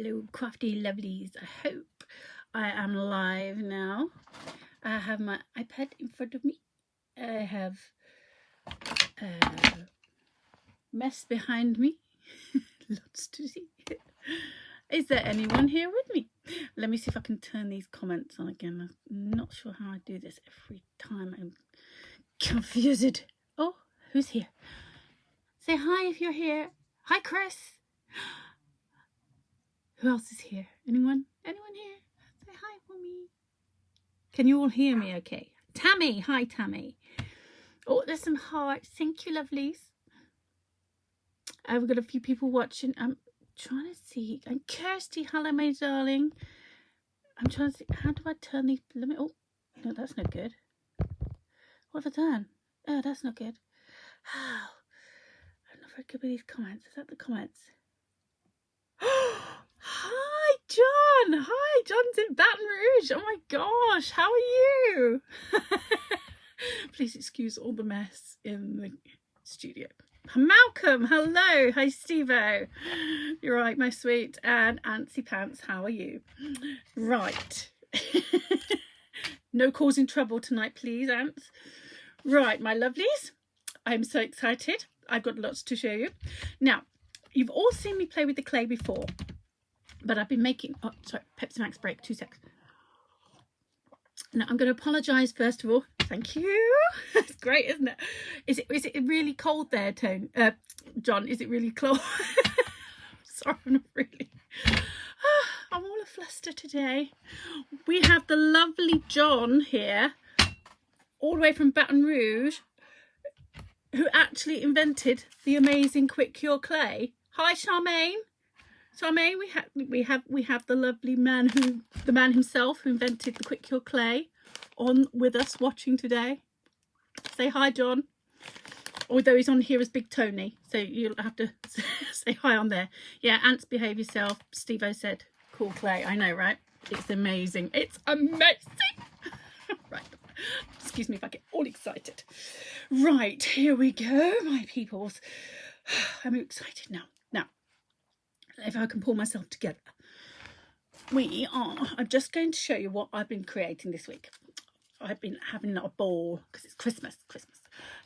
Hello, crafty lovelies. I hope I am live now. I have my iPad in front of me. I have a mess behind me. Lots to see. Is there anyone here with me? Let me see if I can turn these comments on again. I'm not sure how I do this every time. I'm confused. Oh, who's here? Say hi if you're here. Hi, Chris. Who else is here? Anyone? Anyone here? Say hi for me. Can you all hear me okay? Tammy. Hi, Tammy. Oh, there's some hearts. Thank you, lovelies. I've got a few people watching. I'm trying to see. And Kirsty, hello, my darling. I'm trying to see. How do I turn these limit? Oh, no, that's not good. What have I done? Oh, that's not good. Oh, I'm not very good with these comments. Is that the comments? Hi, John. Hi, John's in Baton Rouge. Oh my gosh, how are you? Please excuse all the mess in the studio. Malcolm, hello. Hi, Steve-O. You're right, my sweet. And Antsy Pants, how are you? Right. No causing trouble tonight, please, Ants. Right, my lovelies. I'm so excited. I've got lots to show you. Now, you've all seen me play with the clay before, but I've been making, oh, sorry, Pepsi Max break, 2 seconds. Now, I'm going to apologise first of all. Thank you. It's great, isn't it? Is it really cold there, John? Is it really cold? Sorry, I'm not really. I'm all a fluster today. We have the lovely John here, all the way from Baton Rouge, who actually invented the amazing quick cure clay. Hi, Charmaine. Charmaine, we have the lovely man the man himself who invented the quick cure clay on with us watching today. Say hi, John. Although he's on here as Big Tony, so you'll have to say hi on there. Yeah, Ants, behave yourself. Steve-O said, cool clay. I know, right? It's amazing. It's amazing. Right. Excuse me if I get all excited. Right, here we go, my peoples. I'm excited now. Now, if I can pull myself together. I'm just going to show you what I've been creating this week. I've been having a ball because it's Christmas.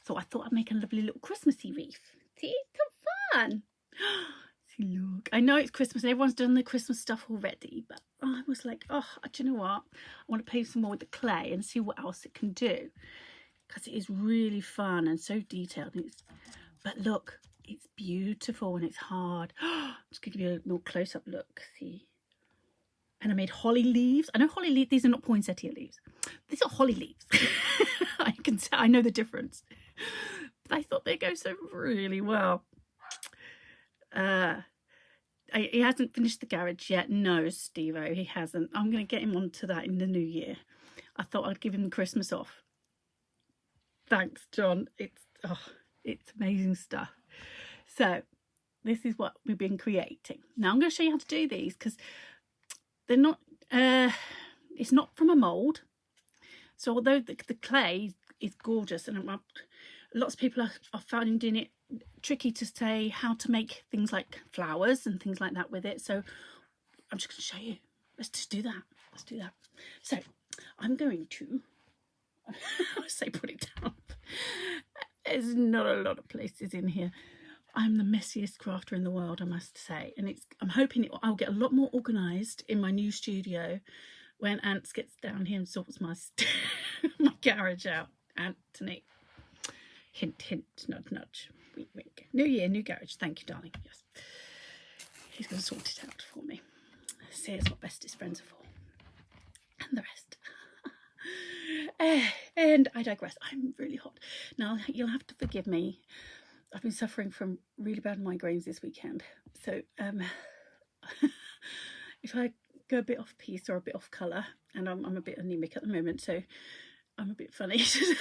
So I thought I'd make a lovely little Christmassy wreath. See, some fun. See, look, I know it's Christmas and everyone's done the Christmas stuff already, but I was like, oh, do you know what? I want to play some more with the clay and see what else it can do, because it is really fun and so detailed. But look, it's beautiful and it's hard. I'm just going to give you a more close-up look. See? And I made holly leaves. I know holly leaves, these are not poinsettia leaves. These are holly leaves. I know the difference. But I thought they go so really well. He hasn't finished the garage yet. No, Steve-O, he hasn't. I'm going to get him onto that in the new year. I thought I'd give him the Christmas off. Thanks, John. It's amazing stuff. So this is what we've been creating. Now I'm going to show you how to do these because they're not, it's not from a mould. So although the clay is gorgeous and lots of people are finding it tricky to say how to make things like flowers and things like that with it. So I'm just going to show you. Let's just do that. Let's do that. So I'm going to, I say put it down. There's not a lot of places in here. I'm the messiest crafter in the world, I must say. And I'm hoping I'll get a lot more organised in my new studio when Ants gets down here and sorts my my garage out. Anthony. Hint, hint, nudge, nudge. Wink, wink. New year, new garage. Thank you, darling. Yes. He's going to sort it out for me. See, it's what bestest friends are for. And the rest. And I digress. I'm really hot. Now, you'll have to forgive me. I've been suffering from really bad migraines this weekend. So if I go a bit off piece or a bit off colour, and I'm a bit anemic at the moment, so I'm a bit funny today.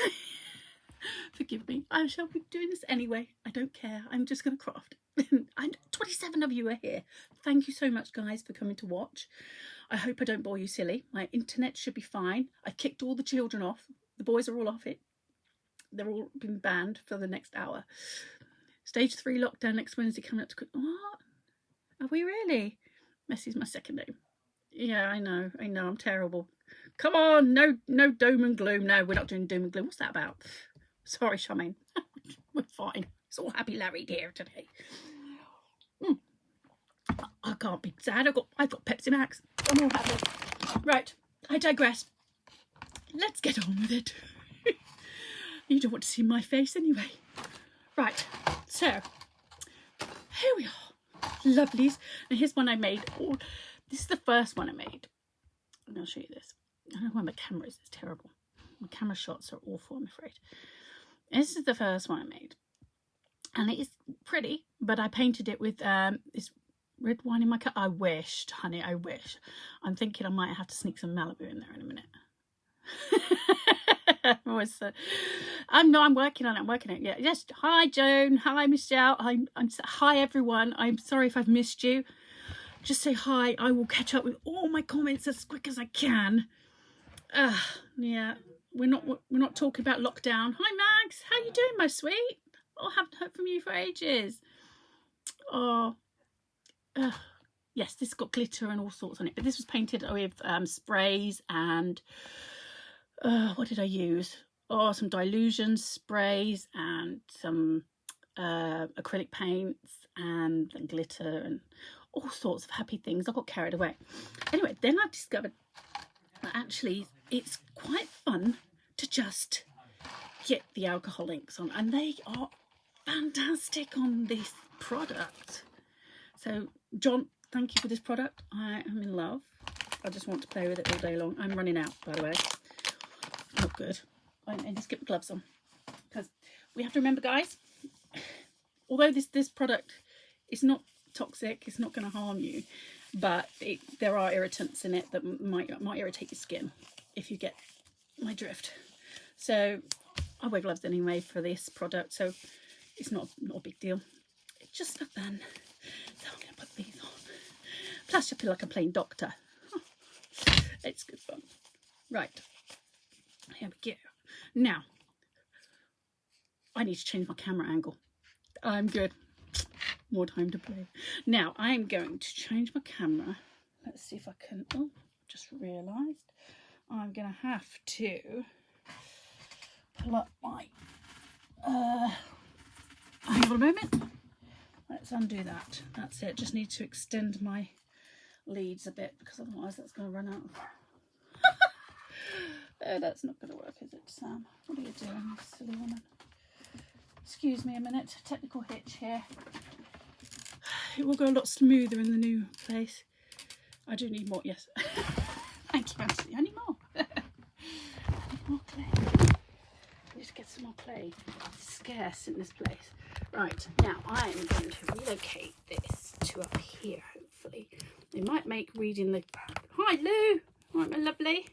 Forgive me. I shall be doing this anyway. I don't care. I'm just going to craft. 27 of you are here. Thank you so much, guys, for coming to watch. I hope I don't bore you silly. My internet should be fine. I've kicked all the children off. The boys are all off it. They're all been banned for the next hour. Stage 3 lockdown next Wednesday coming up to... What? Are we really? Messy's my second name. Yeah, I know, I'm terrible. Come on, no doom and gloom. No, we're not doing doom and gloom. What's that about? Sorry, Charmaine. We're fine. It's all happy Larry here today. I can't be sad. I've got Pepsi Max. I'm all happy. Right, I digress. Let's get on with it. You don't want to see my face anyway. Right, so here we are, lovelies. And here's one I made. Oh, this is the first one I made. I'm going to show you this. I don't know where my camera is. It's terrible. My camera shots are awful, I'm afraid. This is the first one I made. And it is pretty, but I painted it with this red wine in my cup. I wished, honey, I wish. I'm thinking I might have to sneak some Malibu in there in a minute. I'm working on it. Yeah. Yes. Hi, Joan. Hi, Michelle. Hi, everyone. I'm sorry if I've missed you. Just say hi. I will catch up with all my comments as quick as I can. Yeah. We're not talking about lockdown. Hi, Max. How you doing, my sweet? I haven't heard from you for ages. Oh. Yes, this has got glitter and all sorts on it, but this was painted with sprays and what did I use? Oh, some dilution sprays and some acrylic paints and glitter and all sorts of happy things. I got carried away. Anyway, then I discovered that actually it's quite fun to just get the alcohol inks on, and they are fantastic on this product. So, John, thank you for this product. I am in love. I just want to play with it all day long. I'm running out, by the way. Not good. I need to get my gloves on, because we have to remember, guys, although this product is not toxic, it's not going to harm you, but there are irritants in it that might irritate your skin, if you get my drift. So I wear gloves anyway for this product, so it's not a big deal. It's just for fun. So I'm going to put these on. Plus I feel like I'm playing doctor. It's good fun. Right. Here we go. Now, I need to change my camera angle. I'm good. More time to play. Now, I'm going to change my camera. Let's see if I can... Oh, just realised. I'm going to have to pull up my... hang on a moment. Let's undo that. That's it. Just need to extend my leads a bit, because otherwise that's going to run out. That's not going to work, is it, Sam? What are you doing, silly woman? Excuse me a minute. Technical hitch here. It will go a lot smoother in the new place. I do need more. Yes. Thank you, Anthony. I need more. I need more clay. I need to get some more clay. It's scarce in this place. Right, now I'm going to relocate this to up here, hopefully. It might make reading the... Hi, Lou. Right, my lovely.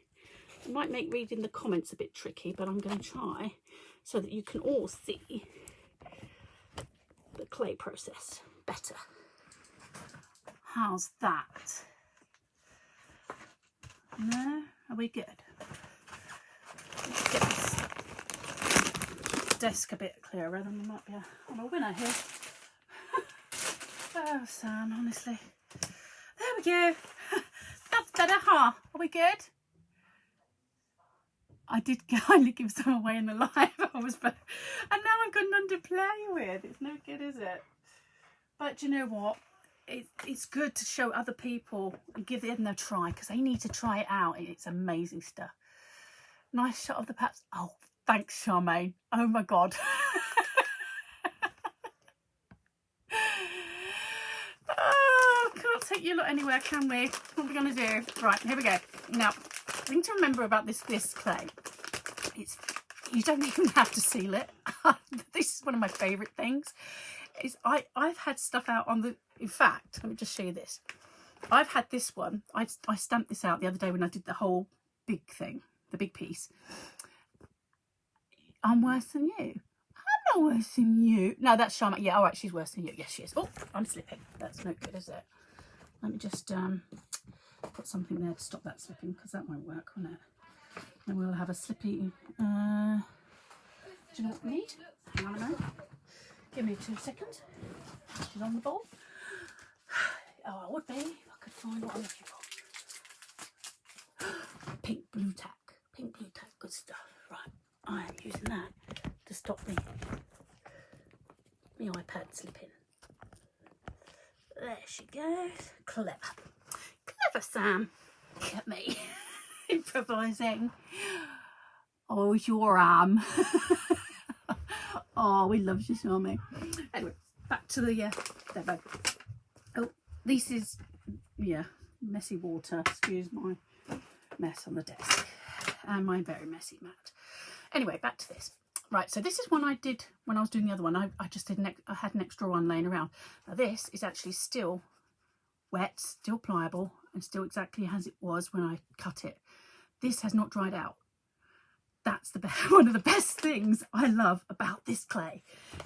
It might make reading the comments a bit tricky, but I'm going to try so that you can all see the clay process better. How's that? No? Are we good? Let's get this desk a bit clearer, then we might be on a winner here. Oh, Sam, honestly. There we go. That's better, huh? Are we good? I did kindly give some away in the live. And now I've got none to play with. It's no good, is it? But you know what? It's good to show other people and give them a try, because they need to try it out. It's amazing stuff. Nice shot of the paps. Oh, thanks, Charmaine. Oh my God. Oh, can't take you lot anywhere, can we? What are we going to do? Right, here we go. Now, the thing to remember about this clay, you don't even have to seal it. This is one of my favourite things. I've had stuff out on the... In fact, let me just show you this. I've had this one. I stamped this out the other day when I did the whole big thing, the big piece. I'm worse than you. I'm not worse than you. No, that's Charlotte. Yeah, all right, she's worse than you. Yes, she is. Oh, I'm slipping. That's no good, is it? Let me just put something there to stop that slipping, because that won't work, won't it? Then we'll have a slippy... do you know what we need? Hang on a moment. Give me 2 seconds. She's on the ball. Oh, I would be if I could find what I'm looking for. Pink blue tack, good stuff. Right, I am using that to stop the iPad slipping. There she goes. Clever, Sam. Look at me improvising. Oh, your arm. Oh, we love you, Sammy. Anyway, back to the demo. Oh, this is messy water. Excuse my mess on the desk and my very messy mat. Anyway, back to this. Right, so this is one I did when I was doing the other one. I just did I had an extra one laying around. Now this is actually still wet, still pliable, and still exactly as it was when I cut it. This has not dried out. That's one of the best things I love about this clay,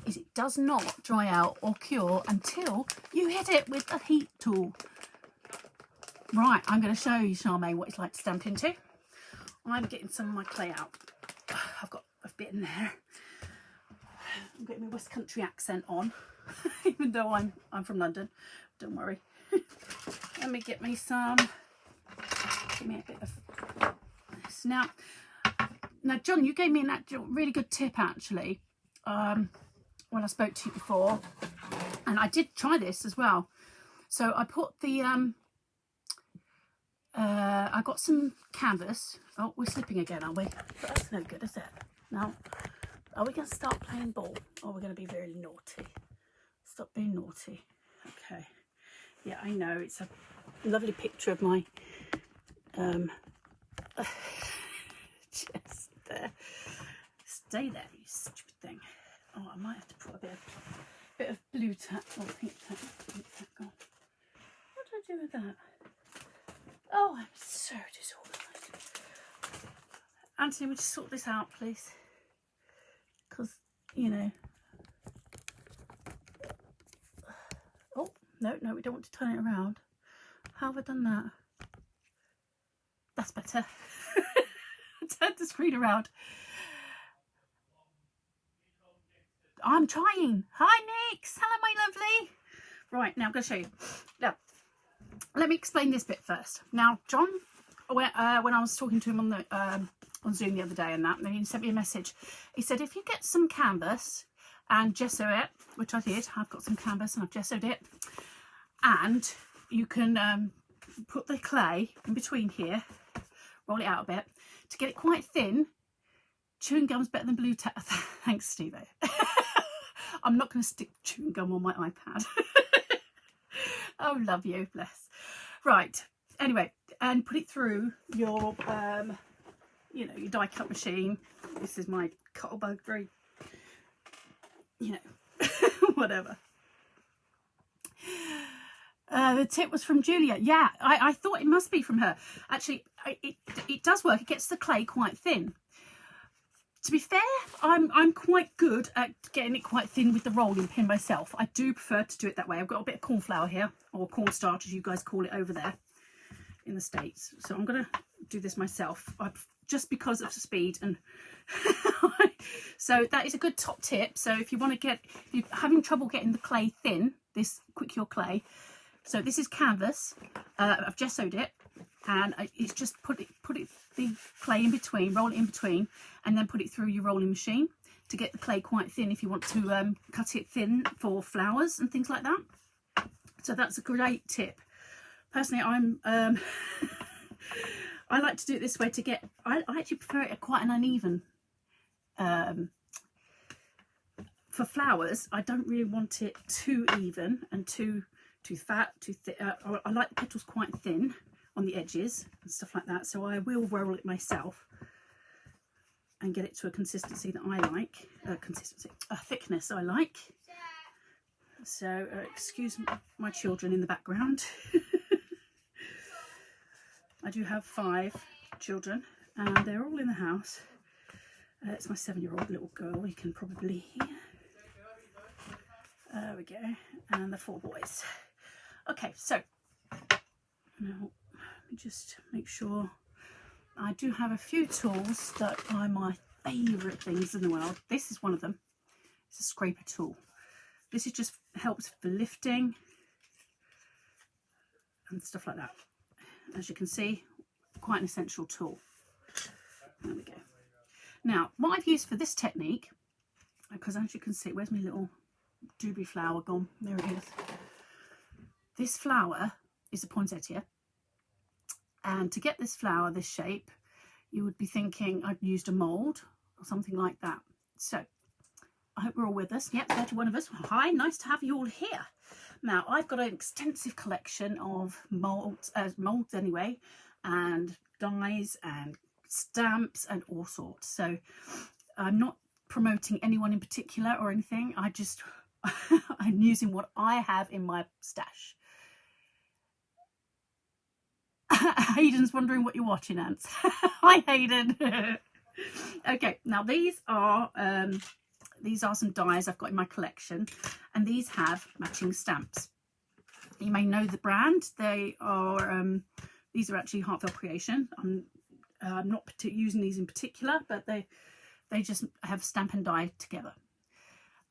is it does not dry out or cure until you hit it with a heat tool. Right, I'm going to show you, Charmaine, what it's like to stamp into. I'm getting some of my clay out. I've got a bit in there. I'm getting my West Country accent on, even though I'm from London. Don't worry. Let me get me some. Give me a bit of this. Now, John, you gave me a really good tip actually when I spoke to you before, and I did try this as well. So I put the I got some canvas. Oh, we're slipping again, are we? But that's no good, is it? Now, are we going to start playing ball, or we're going to be very naughty? Stop being naughty. Okay. Yeah, I know. It's a lovely picture of my just there. Stay there, you stupid thing. Oh, I might have to put a bit of blue tack or pink tack on. What do I do with that? Oh, I'm so disorganised. Anthony, would you sort this out, please? Because, you know. Oh, no, we don't want to turn it around. How have I done that? That's better. Turn the screen around. I'm trying. Hi, Nix. Hello, my lovely. Right, now I'm going to show you. Now, let me explain this bit first. Now, John, when I was talking to him on Zoom the other day and then he sent me a message. He said, if you get some canvas and gesso it, which I did. I've got some canvas and I've gessoed it. And you can put the clay in between here, roll it out a bit. To get it quite thin, chewing gum's better than blue tack. Thanks, Steve. I'm not going to stick chewing gum on my iPad. Oh, love you, bless. Right. Anyway, and put it through your, your die cut machine. This is my Cuttlebug, very, whatever. The tip was from Julia. Yeah, I thought it must be from her. Actually, it does work. It gets the clay quite thin. To be fair, I'm quite good at getting it quite thin with the rolling pin myself. I do prefer to do it that way. I've got a bit of corn flour here, or cornstarch as you guys call it over there in the States. So I'm going to do this myself, just because of speed. And so that is a good top tip. So if you want to if you're having trouble getting the clay thin, this Quick Cure clay. So this is canvas. I've gessoed it, and it's just put the clay in between, roll it in between, and then put it through your rolling machine to get the clay quite thin if you want to cut it thin for flowers and things like that. So that's a great tip. Personally, I like to do it this way to get, I actually prefer it at quite an uneven. For flowers, I don't really want it too even and too fat, too thick. I like the petals quite thin on the edges and stuff like that, so I will roll it myself and get it to a consistency that I like, a thickness I like. So excuse my children in the background. I do have 5 children and they're all in the house. It's my 7-year-old little girl, you can probably hear. There we go, and the 4 boys. Okay, so now let me just make sure. I do have a few tools that are my favourite things in the world. This is one of them. It's a scraper tool. This is just helps for lifting and stuff like that. As you can see, quite an essential tool. There we go. Now, what I've used for this technique, because as you can see, where's my little doobie flower gone? There it is. This flower is a poinsettia, and to get this flower this shape, you would be thinking I'd used a mould or something like that. So I hope we're all with us. Yep, there's one of us. Hi, nice to have you all here. Now, I've got an extensive collection of molds anyway, and dies and stamps and all sorts. So I'm not promoting anyone in particular or anything. I'm using what I have in my stash. Hayden's wondering what you're watching, Ants. Hi, Hayden. Okay, now these are some dies I've got in my collection, and these have matching stamps. You may know the brand. They are these are actually Heartfelt Creation. I'm not using these in particular, but they just have stamp and die together.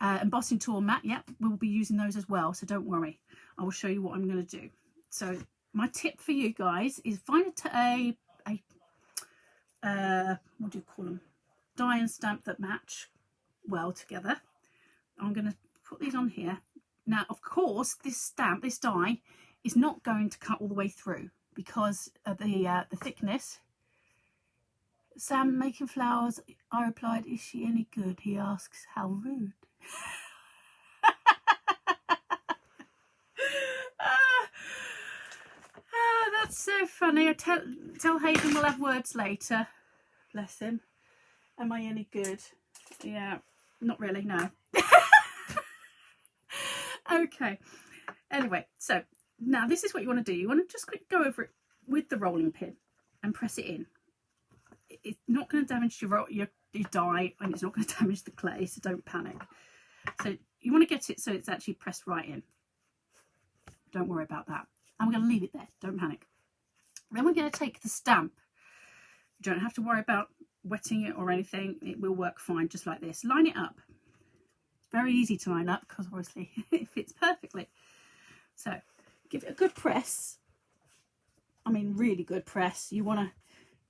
Embossing tool mat, yep, we'll be using those as well, so don't worry. I will show you what I'm going to do. So my tip for you guys is find a what do you call them? Die and stamp that match well together. I'm going to put these on here. Now, of course, this die is not going to cut all the way through because of the thickness. Sam making flowers. I replied, "Is she any good?" He asks. How rude. That's so funny. I tell Hayden we'll have words later. Bless him. Am I any good? Yeah, not really, no. Okay. Anyway, so now this is what you want to do. You want to just go over it with the rolling pin and press it in. It's not going to damage your die, and it's not going to damage the clay, so don't panic. So you want to get it so it's actually pressed right in. Don't worry about that. I'm going to leave it there. Don't panic. Then we're going to take the stamp. You don't have to worry about wetting it or anything. It will work fine just like this. Line it up. It's very easy to line up because obviously it fits perfectly. So give it a good press. I mean really good press. You want to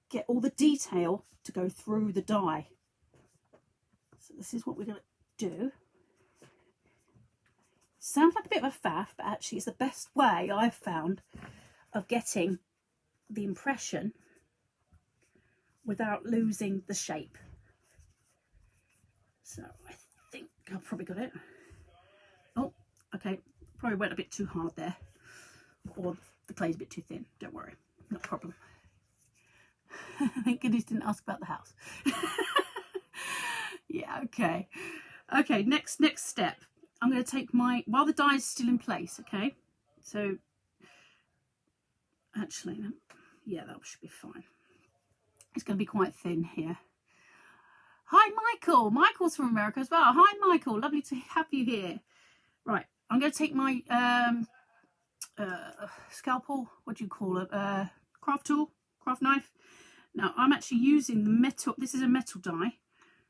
get all the detail to go through the die. So this is what we're going to do. Sounds like a bit of a faff, but actually it's the best way I've found of getting the impression without losing the shape. So I think I've probably got it. Oh, okay, probably went a bit too hard there, or the clay's a bit too thin. Don't worry, not a problem. Thank goodness didn't ask about the house. Yeah, okay. Okay, next step. I'm going to take while the die is still in place, okay? So, actually, yeah, that should be fine. It's going to be quite thin here. Hi, Michael. Michael's from America as well. Hi, Michael. Lovely to have you here. Right, I'm going to take my scalpel, what do you call it? Craft tool, craft knife. Now, I'm actually using the metal. This is a metal die.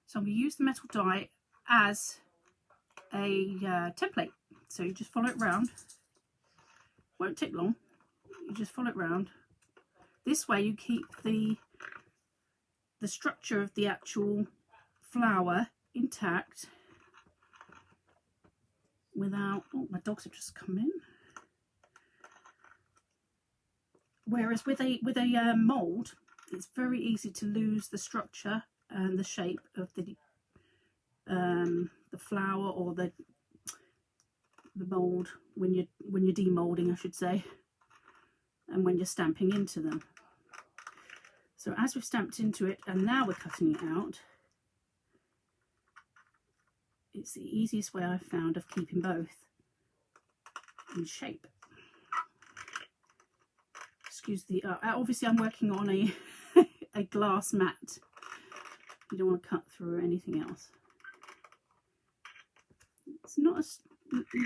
So I'm going to use the metal die as a template. So you just follow it round. Won't take long. You just follow it round. This way you keep the structure of the actual flower intact without, oh, my dogs have just come in. Whereas with a mold, it's very easy to lose the structure and the shape of the flower or the mold when you're demolding, I should say, and when you're stamping into them. So as we've stamped into it and now we're cutting it out, it's the easiest way I've found of keeping both in shape. Excuse the obviously I'm working on a glass mat. You don't want to cut through anything else. It's not as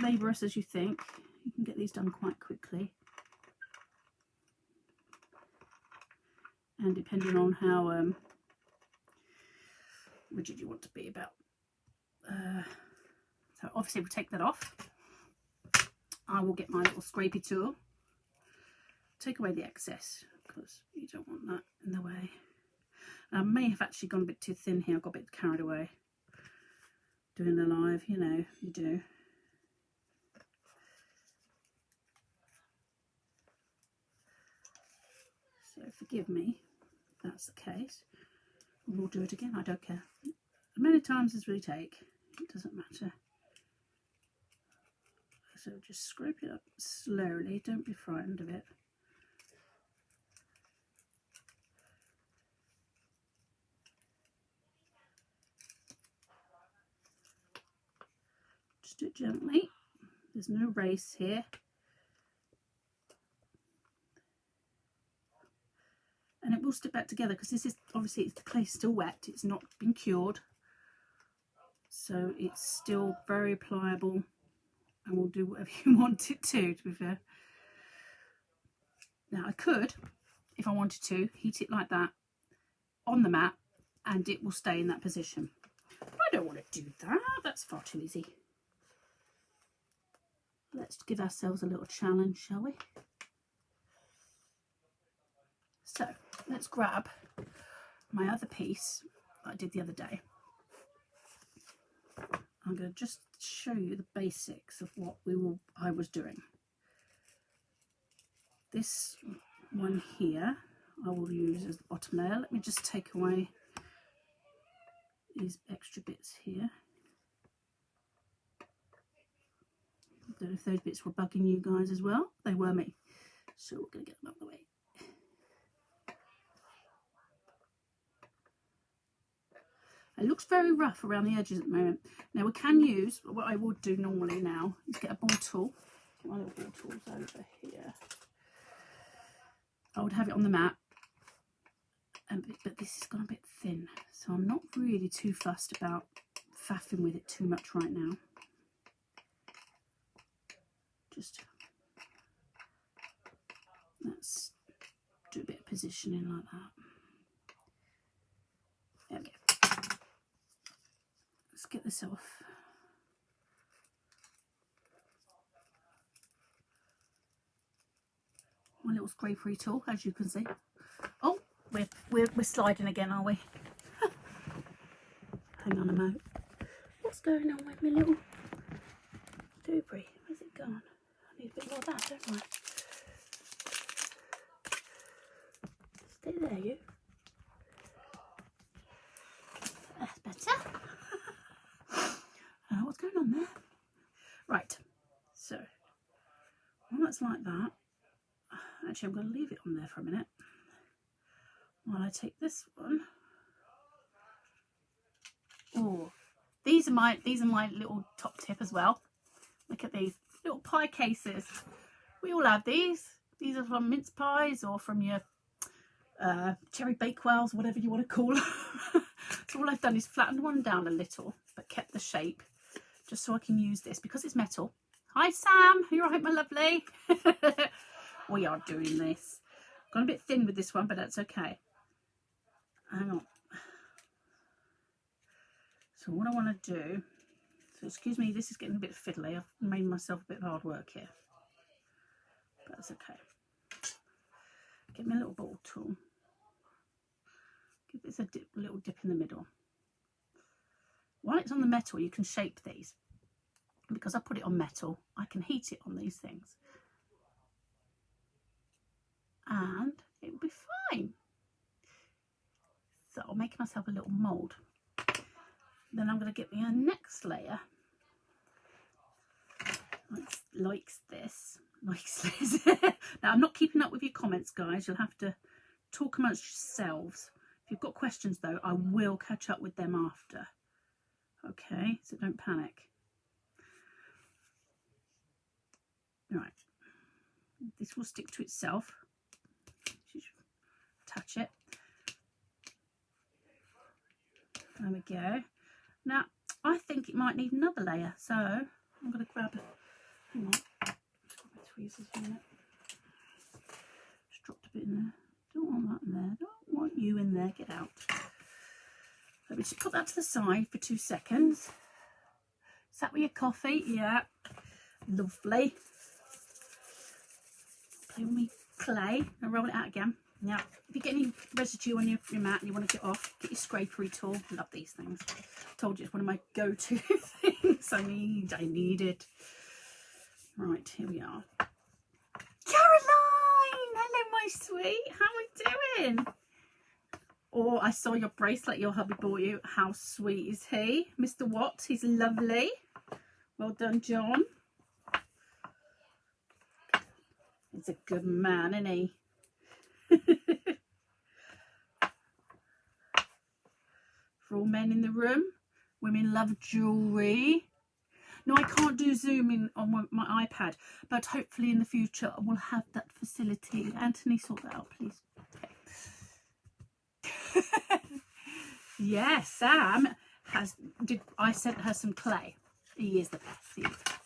laborious as you think. You can get these done quite quickly. And depending on how rigid you want to be about. So obviously we'll take that off. I will get my little scrapey tool take away the excess because you don't want that in the way. I may have actually gone a bit too thin here. I got a bit carried away doing the live, you know, you do. So forgive me if that's the case. We'll do it again, I don't care. As many times as we take, it doesn't matter. So just scrape it up slowly, don't be frightened of it. Just do it gently. There's no race here. And it will stick back together because this is obviously the clay's still wet, it's not been cured, so it's still very pliable and will do whatever you want it to be fair. Now I could, if I wanted to, heat it like that on the mat and it will stay in that position. But I don't want to do that, that's far too easy. Let's give ourselves a little challenge, shall we? So let's grab my other piece that I did the other day. I'm going to just show you the basics of what I was doing. This one here I will use as the bottom layer. Let me just take away these extra bits here. I don't know if those bits were bugging you guys as well. They were me. So we're going to get them out of the way. It looks very rough around the edges at the moment. Now we can use, what I would do normally now, is get a ball tool. Get my little ball tools over here. I would have it on the mat, but this has gone a bit thin. So I'm not really too fussed about faffing with it too much right now. Just, let's do a bit of positioning like that. There we go. Let's get this off. My little scrapery tool, as you can see. Oh, we're sliding again, are we? Hang on a moment. What's going on with my little debris? Where's it gone? I need a bit more of that, don't I? Stay there, you. That's better. I don't know what's going on there. Right, so when that's like that, actually I'm going to leave it on there for a minute while I take this one. Oh, these are my little top tip as well. Look at these little pie cases. We all have these. These are from mince pies or from your cherry bakewells, whatever you want to call them. So all I've done is flattened one down a little, but kept the shape, just so I can use this because it's metal. Hi Sam, are you alright, my lovely? We are doing this. Gone a bit thin with this one, but that's okay. Hang on. So what I want to do, so excuse me, this is getting a bit fiddly. I've made myself a bit of hard work here, but that's okay. Get me a little ball tool. Give this a little dip in the middle. While it's on the metal, you can shape these. Because I put it on metal, I can heat it on these things. And it will be fine. So I'll make myself a little mould. Then I'm going to get me a next layer. Likes this. Now I'm not keeping up with your comments, guys. You'll have to talk amongst yourselves. If you've got questions though, I will catch up with them after. Okay, so don't panic. Right, this will stick to itself. Touch it. There we go. Now I think it might need another layer, so I'm going to grab it. Hang on, just got my tweezers in it. Just dropped a bit in there. Don't want that in there. Don't want you in there. Get out. Let me just put that to the side for 2 seconds. Is that with your coffee? Yeah. Lovely. Play with me clay and roll it out again. Now, if you get any residue on your mat and you want to get off, get your scrapery tool. I love these things. I told you it's one of my go-to things. I need it. Right, here we are. Caroline! Hello, my sweet. How are we doing? Oh, I saw your bracelet your hubby bought you. How sweet is he? Mr. Watts, he's lovely. Well done, John. He's a good man, isn't he? For all men in the room, women love jewellery. No, I can't do zooming on my iPad, but hopefully in the future I will have that facility. Anthony, sort that out, please. Yeah, Sam I sent her some clay. He is the best. He is the best.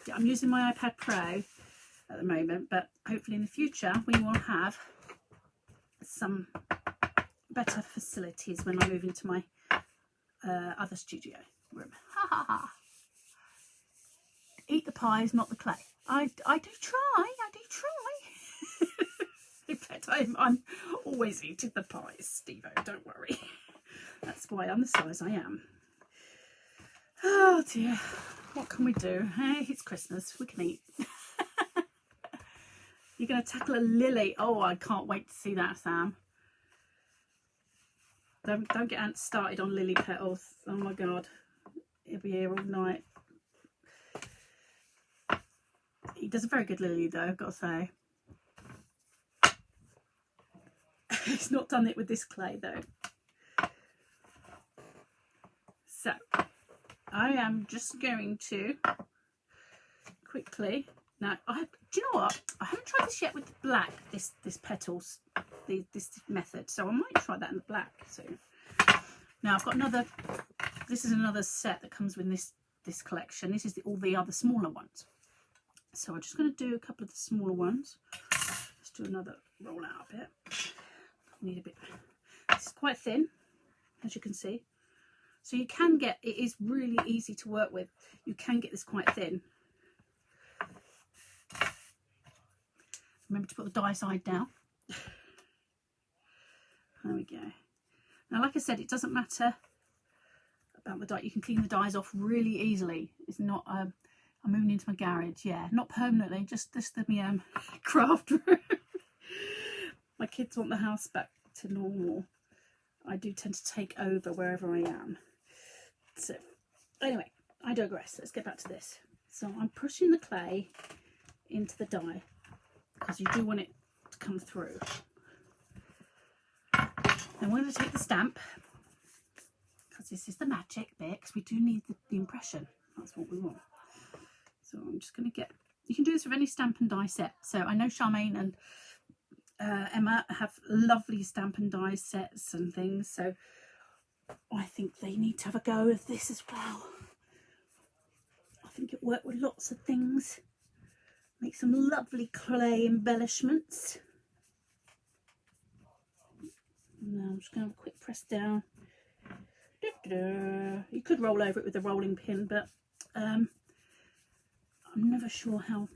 Yeah, I'm using my iPad Pro at the moment, but hopefully in the future we will have some better facilities when I move into my other studio room. Ha ha ha. Eat the pies, not the clay. I do try. In fact, I'm always eating the pies, Steve-o, don't worry. That's why I'm the size I am. Oh dear, what can we do? Hey, it's Christmas, we can eat. You're going to tackle a lily. Oh, I can't wait to see that, Sam. Don't get Ant started on lily petals. Oh my God, he'll be here all night. He does a very good lily though, I've got to say. He's not done it with this clay though. So I am just going to quickly now. Do you know what? I haven't tried this yet with the black. This petals, this method. So I might try that in the black soon. Now I've got another. This is another set that comes with this collection. This is all the other smaller ones. So I'm just going to do a couple of the smaller ones. Let's do another roll out a bit. Need a bit. It's quite thin, as you can see. So you can get, it is really easy to work with. You can get this quite thin. Remember to put the die side down. There we go. Now, like I said, it doesn't matter about the die. You can clean the dies off really easily. It's not. I'm moving into my garage. Yeah, not permanently. Just the craft room. My kids want the house back to normal. I do tend to take over wherever I am. So, anyway, I digress. Let's get back to this. So I'm pushing the clay into the die because you do want it to come through. Then we're going to take the stamp because this is the magic bit, because we do need the impression. That's what we want. So I'm just going to get, you can do this with any stamp and die set. So I know Charmaine and Emma have lovely stamp and die sets and things, so I think they need to have a go of this as well. I think it worked with lots of things. Make some lovely clay embellishments. Now I'm just going to have a quick press down. You could roll over it with a rolling pin, but I'm never sure how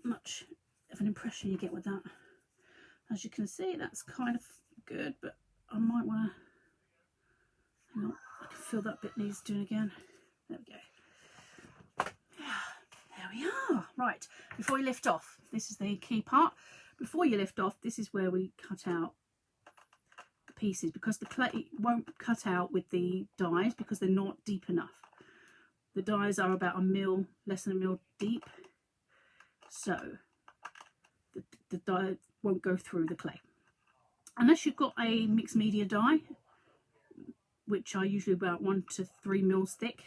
much of an impression you get with that. As you can see, that's kind of good, but I might want to, hang on, I can feel that bit needs doing again. There we go. There we are. Right, before you lift off, this is the key part. Before you lift off, this is where we cut out the pieces, because the clay won't cut out with the dies because they're not deep enough. The dies are about a mil, less than a mil deep, so the die won't go through the clay unless you've got a mixed media die, which are usually about 1 to 3 mils thick.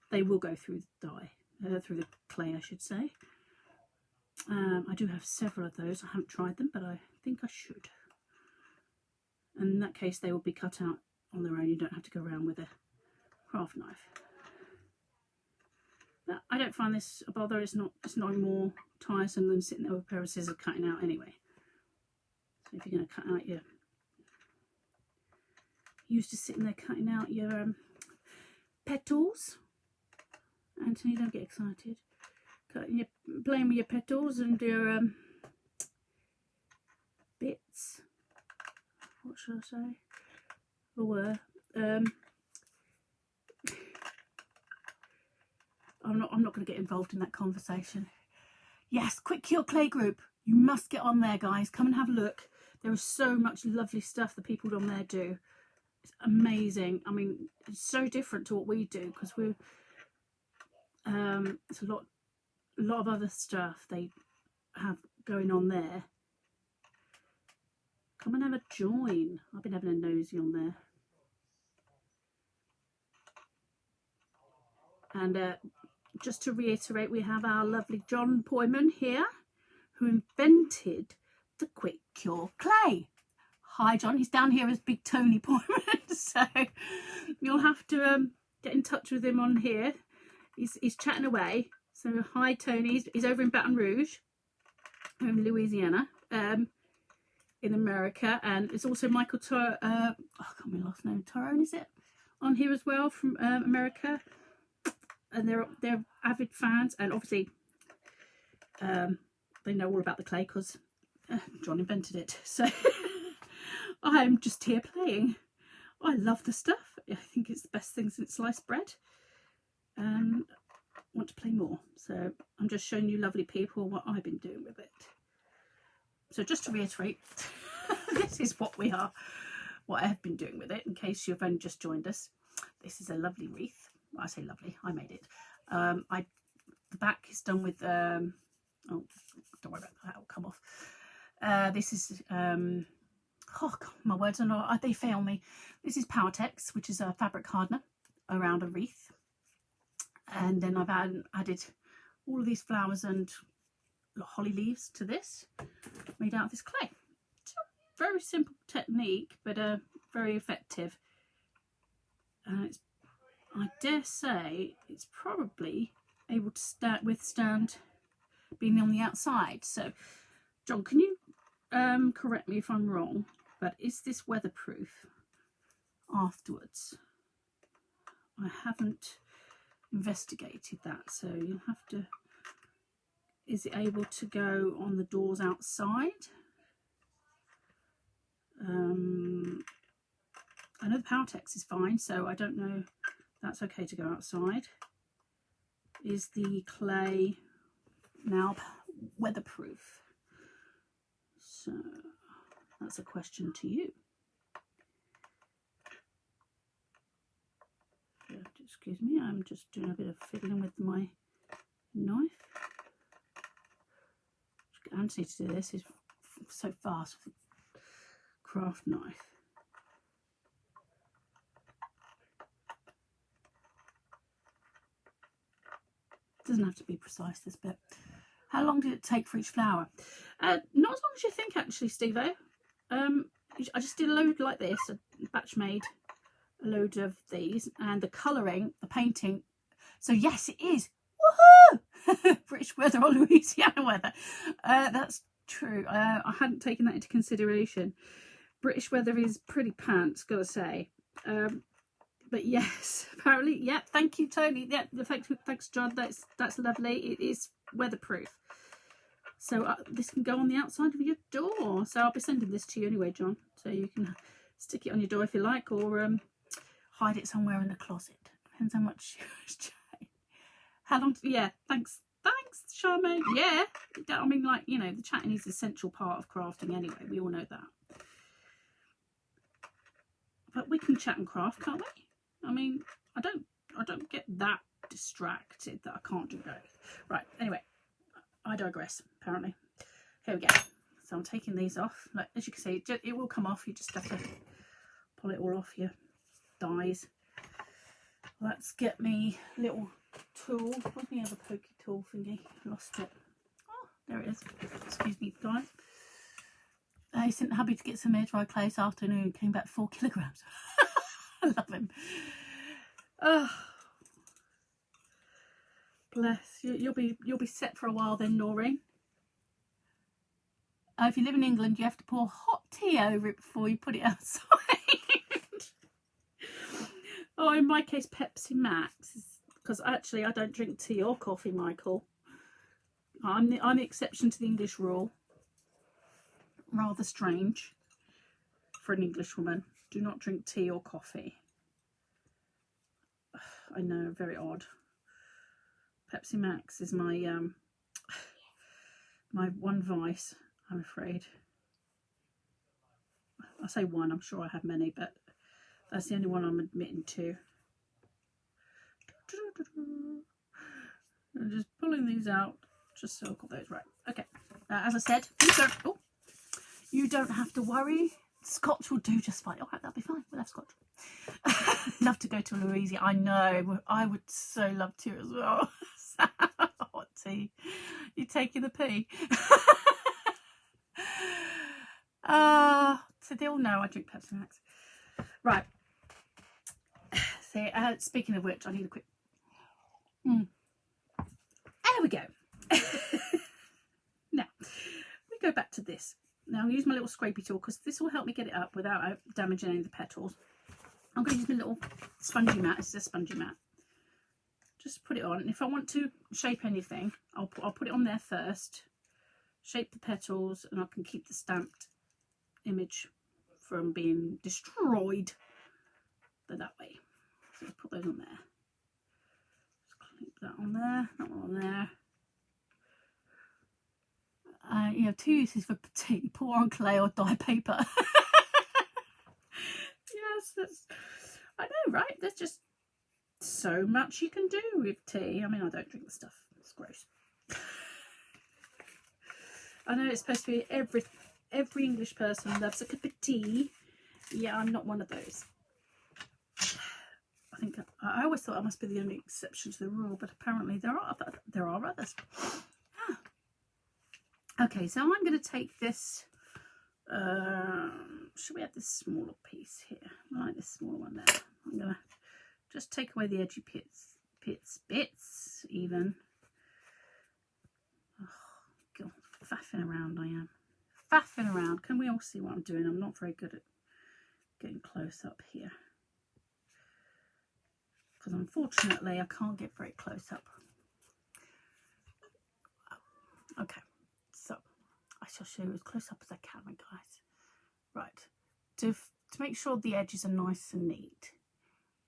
They will go through the die, through the clay, I should say. I do have several of those. I haven't tried them, but I think I should. And in that case, they will be cut out on their own. You don't have to go around with a craft knife. But I don't find this a bother. It's not more tiresome than sitting there with a pair of scissors cutting out anyway. So if you're going to cut out your, used to sitting there cutting out your petals. Anthony, don't get excited. Playing with your petals and your bits. What should I say? Or I'm not going to get involved in that conversation. Yes, Quick Cure Clay Group. You must get on there, guys. Come and have a look. There is so much lovely stuff the people on there do. It's amazing. I mean, it's so different to what we do, because we're it's a lot of other stuff they have going on there. Come and have a join. I've been having a nosy on there. And just to reiterate, we have our lovely John Poyman here, who invented the Quick Cure Clay. Hi John, he's down here as Big Tony Poyman, so you'll have to get in touch with him on here. He's chatting away. So hi Tony, he's over in Baton Rouge, in Louisiana, in America, and it's also Michael I can't remember last name, Tyrone, is it, on here as well from America, and they're avid fans, and obviously they know all about the clay because John invented it. So I'm just here playing. I love the stuff. I think it's the best thing since sliced bread, and want to play more. So I'm just showing you lovely people what I've been doing with it. So just to reiterate, this is what I have been doing with it, in case you've only just joined us. This is a lovely wreath. Well, I say lovely, I made it. The back is done with oh, don't worry about that, it'll come off. This is oh God, my words are not, they fail me. This is Powertex, which is a fabric hardener around a wreath, and then I've added all of these flowers and holly leaves to this, made out of this clay. It's a very simple technique, but very effective. It's, I dare say, it's probably able to withstand being on the outside. So, John, can you correct me if I'm wrong, but is this weatherproof afterwards? I haven't investigated that, so you'll have to. Is it able to go on the doors outside? I know the Powertex is fine, so I don't know if that's okay to go outside. Is the clay now weatherproof? So that's a question to you. Excuse me, I'm just doing a bit of fiddling with my knife. Anthony to do this is so fast with a craft knife. Doesn't have to be precise, this bit. How long did it take for each flower? Not as long as you think, actually, Steve-o. I just did a load like this, a batch made a load of these, and the colouring, the painting. So yes, it is. Woohoo! British weather or Louisiana weather. That's true. I hadn't taken that into consideration. British weather is pretty pants, gotta say. But yes, apparently, yeah. Thank you, Tony. Yeah, thanks, John. That's lovely. It is weatherproof, so this can go on the outside of your door. So I'll be sending this to you anyway, John. So you can stick it on your door if you like, or hide it somewhere in the closet. Depends how much you. How long? Yeah. Thanks, Charmaine. Yeah. I mean, like, you know, the chatting is an essential part of crafting anyway. We all know that. But we can chat and craft, can't we? I mean, I don't get that distracted that I can't do both. Right, anyway, I digress, apparently. Here we go. So I'm taking these off. Like, as you can see, it will come off. You just have to pull it all off your dies. Let's get me little tool. Where's my other pokey tool thingy? Lost it. Oh, there it is. Excuse me, guys. I sent hubby to get some air dry clay this afternoon. Came back 4 kilograms. I love him. Oh, bless you. You'll be set for a while then, Noreen. If you live in England, you have to pour hot tea over it before you put it outside. Oh, in my case, Pepsi Max, because actually I don't drink tea or coffee, Michael. I'm the exception to the English rule. rather strange for an English woman. Do not drink tea or coffee. I know, very odd. Pepsi Max is my my one vice, I'm afraid. I say one, I'm sure I have many, but that's the only one I'm admitting to. I'm just pulling these out just so I've got those right. Okay, as I said, you don't have to worry. Scotch will do just fine. All right, that'll be fine. We'll have Scotch. Love to go to Louisiana. I know. I would so love to as well. Hot tea. You taking the pee? So they all know I drink Pepsi Max. Right. So, speaking of which, I need a quick. There we go. Now we go back to this. Now I'll use my little scrapey tool because this will help me get it up without damaging any of the petals. I'm going to use my little spongy mat. This is a spongy mat. Just put it on. And if I want to shape anything, I'll put it on there first. Shape the petals, and I can keep the stamped image from being destroyed. But that way. So put those on there. Just clip that on there. That one on there. You have two uses for tea: pour on clay or dye paper. Yes, I know, right? There's just so much you can do with tea. I mean, I don't drink the stuff. It's gross. I know it's supposed to be every English person loves a cup of tea. Yeah, I'm not one of those. I always thought I must be the only exception to the rule, but apparently there are others. Okay, so I'm going to take this. Should we have this smaller piece here? I like this smaller one there. I'm going to just take away the edgy bits even. Oh, God, faffing around I am. Faffing around. Can we all see what I'm doing? I'm not very good at getting close up here. Because unfortunately I can't get very close up. Okay, so I shall show you as close up as I can, guys. Right, to make sure the edges are nice and neat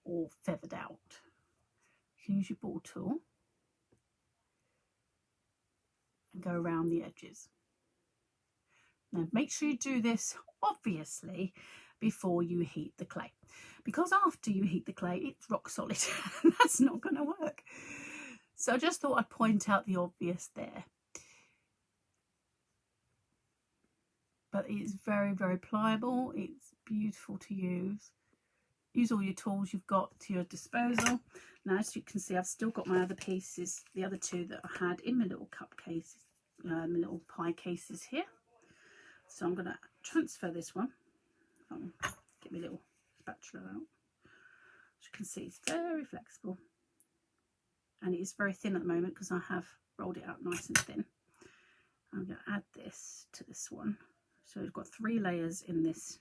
or feathered out, you can use your ball tool and go around the edges. Now make sure you do this obviously before you heat the clay, because after you heat the clay it's rock solid. That's not going to work. So I just thought I'd point out the obvious there. But it's very, very pliable. It's beautiful to use. Use all your tools you've got to your disposal. Now, as you can see, I've still got my other pieces, the other two that I had in my little cup cases, my little pie cases here. So I'm going to transfer this one. Get my little spatula out. As you can see, it's very flexible. And it is very thin at the moment because I have rolled it out nice and thin. I'm going to add this to this one. So we've got 3 layers in this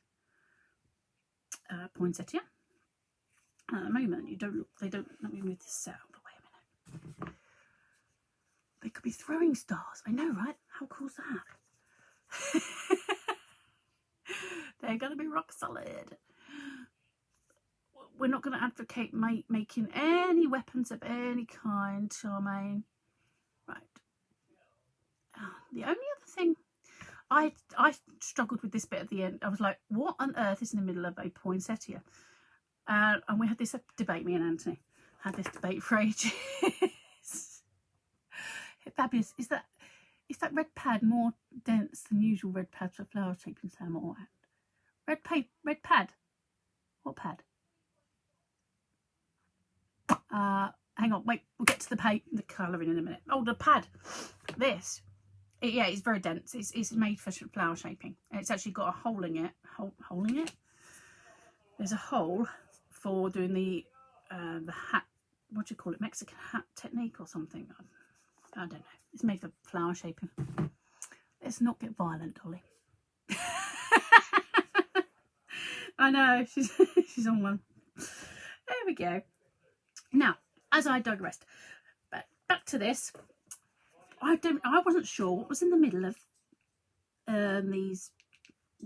poinsettia. At the moment, let me move this out. Wait a minute. They could be throwing stars. I know, right? How cool is that? They're going to be rock solid. We're not going to advocate making any weapons of any kind, Charmaine. Right. The only other thing, I struggled with this bit at the end. I was like, what on earth is in the middle of a poinsettia? And we had this debate, me and Anthony had this debate for ages. Fabulous. Is that red pad more dense than usual red pads for flower shaping salmon or red pad? What pad? Hang on, wait, we'll get to the colouring in a minute. Oh, the pad. This. Yeah, it's very dense. It's made for flower shaping. And it's actually got a hole in it. Hole in it? There's a hole for doing the hat, what do you call it? Mexican hat technique or something. I don't know. It's made for flower shaping. Let's not get violent, Dolly. I know, she's on one. There we go. Now, as I digressed, but back to this. I wasn't sure what was in the middle of these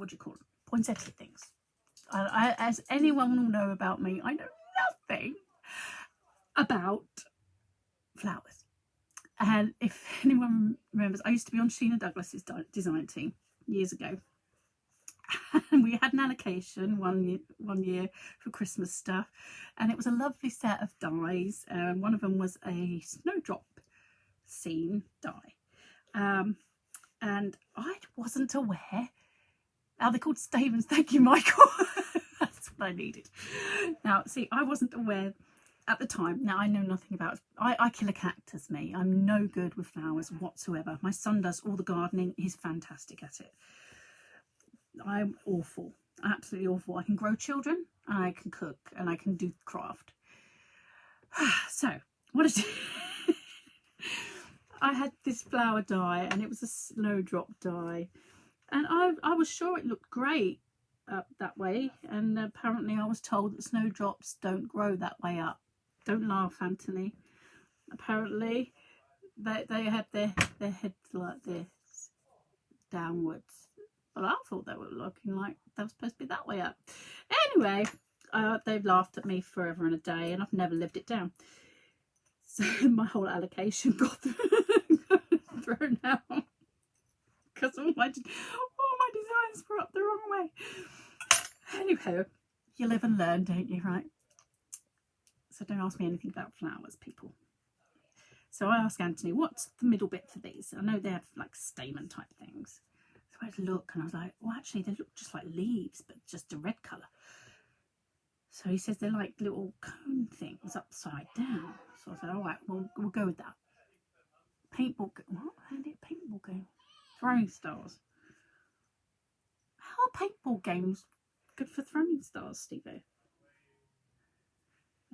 what do you call them, poinsettia things. As anyone will know about me, I know nothing about flowers. And if anyone remembers, I used to be on Sheena Douglas's design team years ago. And we had an allocation one year for Christmas stuff, and it was a lovely set of dies. One of them was a snowdrop scene die, and I wasn't aware. They're called stamens. Thank you, Michael. That's what I needed. Now, see, I wasn't aware at the time. Now, I know nothing about it. I kill a cactus, me. I'm no good with flowers whatsoever. My son does all the gardening. He's fantastic at it. I'm awful, absolutely awful. I can grow children, and I can cook, and I can do craft. So, what I did, I had this flower die, and it was a snowdrop die, and I was sure it looked great up that way, and apparently I was told that snowdrops don't grow that way up. Don't laugh, Anthony. Apparently, they have their heads like this, downwards. But I thought they were looking like they were supposed to be that way up. Anyway, they've laughed at me forever and a day, and I've never lived it down. So my whole allocation got thrown out because all my designs were up the wrong way. Anyway, you live and learn, don't you, right? So don't ask me anything about flowers, people. So I asked Anthony, what's the middle bit for these? I know they have like stamen type things. So I had a look, and I was like, well, actually, they look just like leaves, but just a red colour. So he says they're like little cone things upside down. So I said, all right, we'll go with that. Paintball, what? How did paintball go? Throwing stars. How are paintball games good for throwing stars, Steve-O?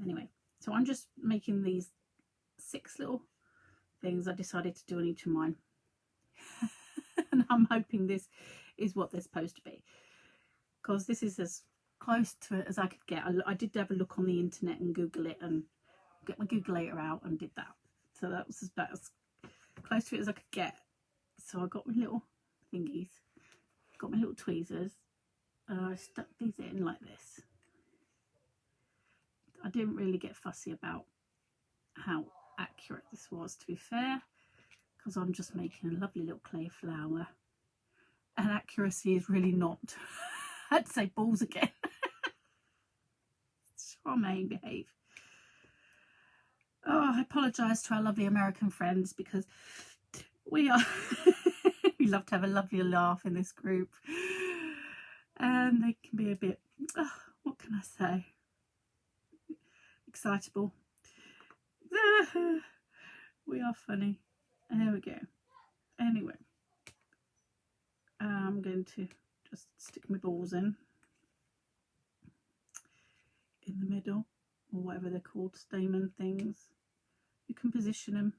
Anyway, so I'm just making these 6 little things I decided to do on each of mine. And I'm hoping this is what they're supposed to be, because this is as close to it as I could get. I did have a look on the internet and Google it, and get my Googleator out and did that. So that was about as close to it as I could get. So I got my little thingies, got my little tweezers, and I stuck these in like this. I didn't really get fussy about how accurate this was, to be fair, because I'm just making a lovely little clay flower, and accuracy is really not. I had to say balls again. Charmaine, behave. Oh, I apologise to our lovely American friends, because we love to have a lovely laugh in this group, and they can be a bit, what can I say, excitable. We are funny. There we go. Anyway, I'm going to just stick my balls in the middle, or whatever they're called, stamen things. You can position them,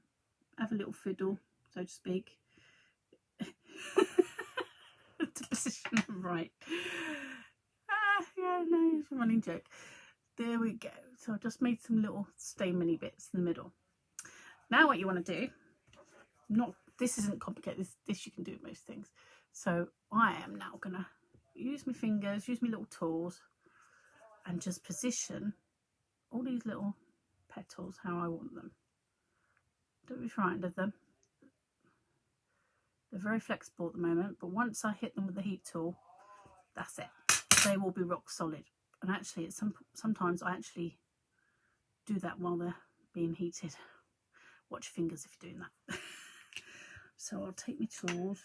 have a little fiddle, so to speak, to position them right. Yeah, no, it's a running joke. There we go. So I just made some little stameny bits in the middle. Now what you want to do, this isn't complicated, this you can do with most things. So I am now going to use my fingers, use my little tools, and just position all these little petals how I want them. Don't be frightened of them. They're very flexible at the moment, but once I hit them with the heat tool, that's it. They will be rock solid. And actually, sometimes I actually do that while they're being heated. Watch your fingers if you're doing that. So I'll take my tools,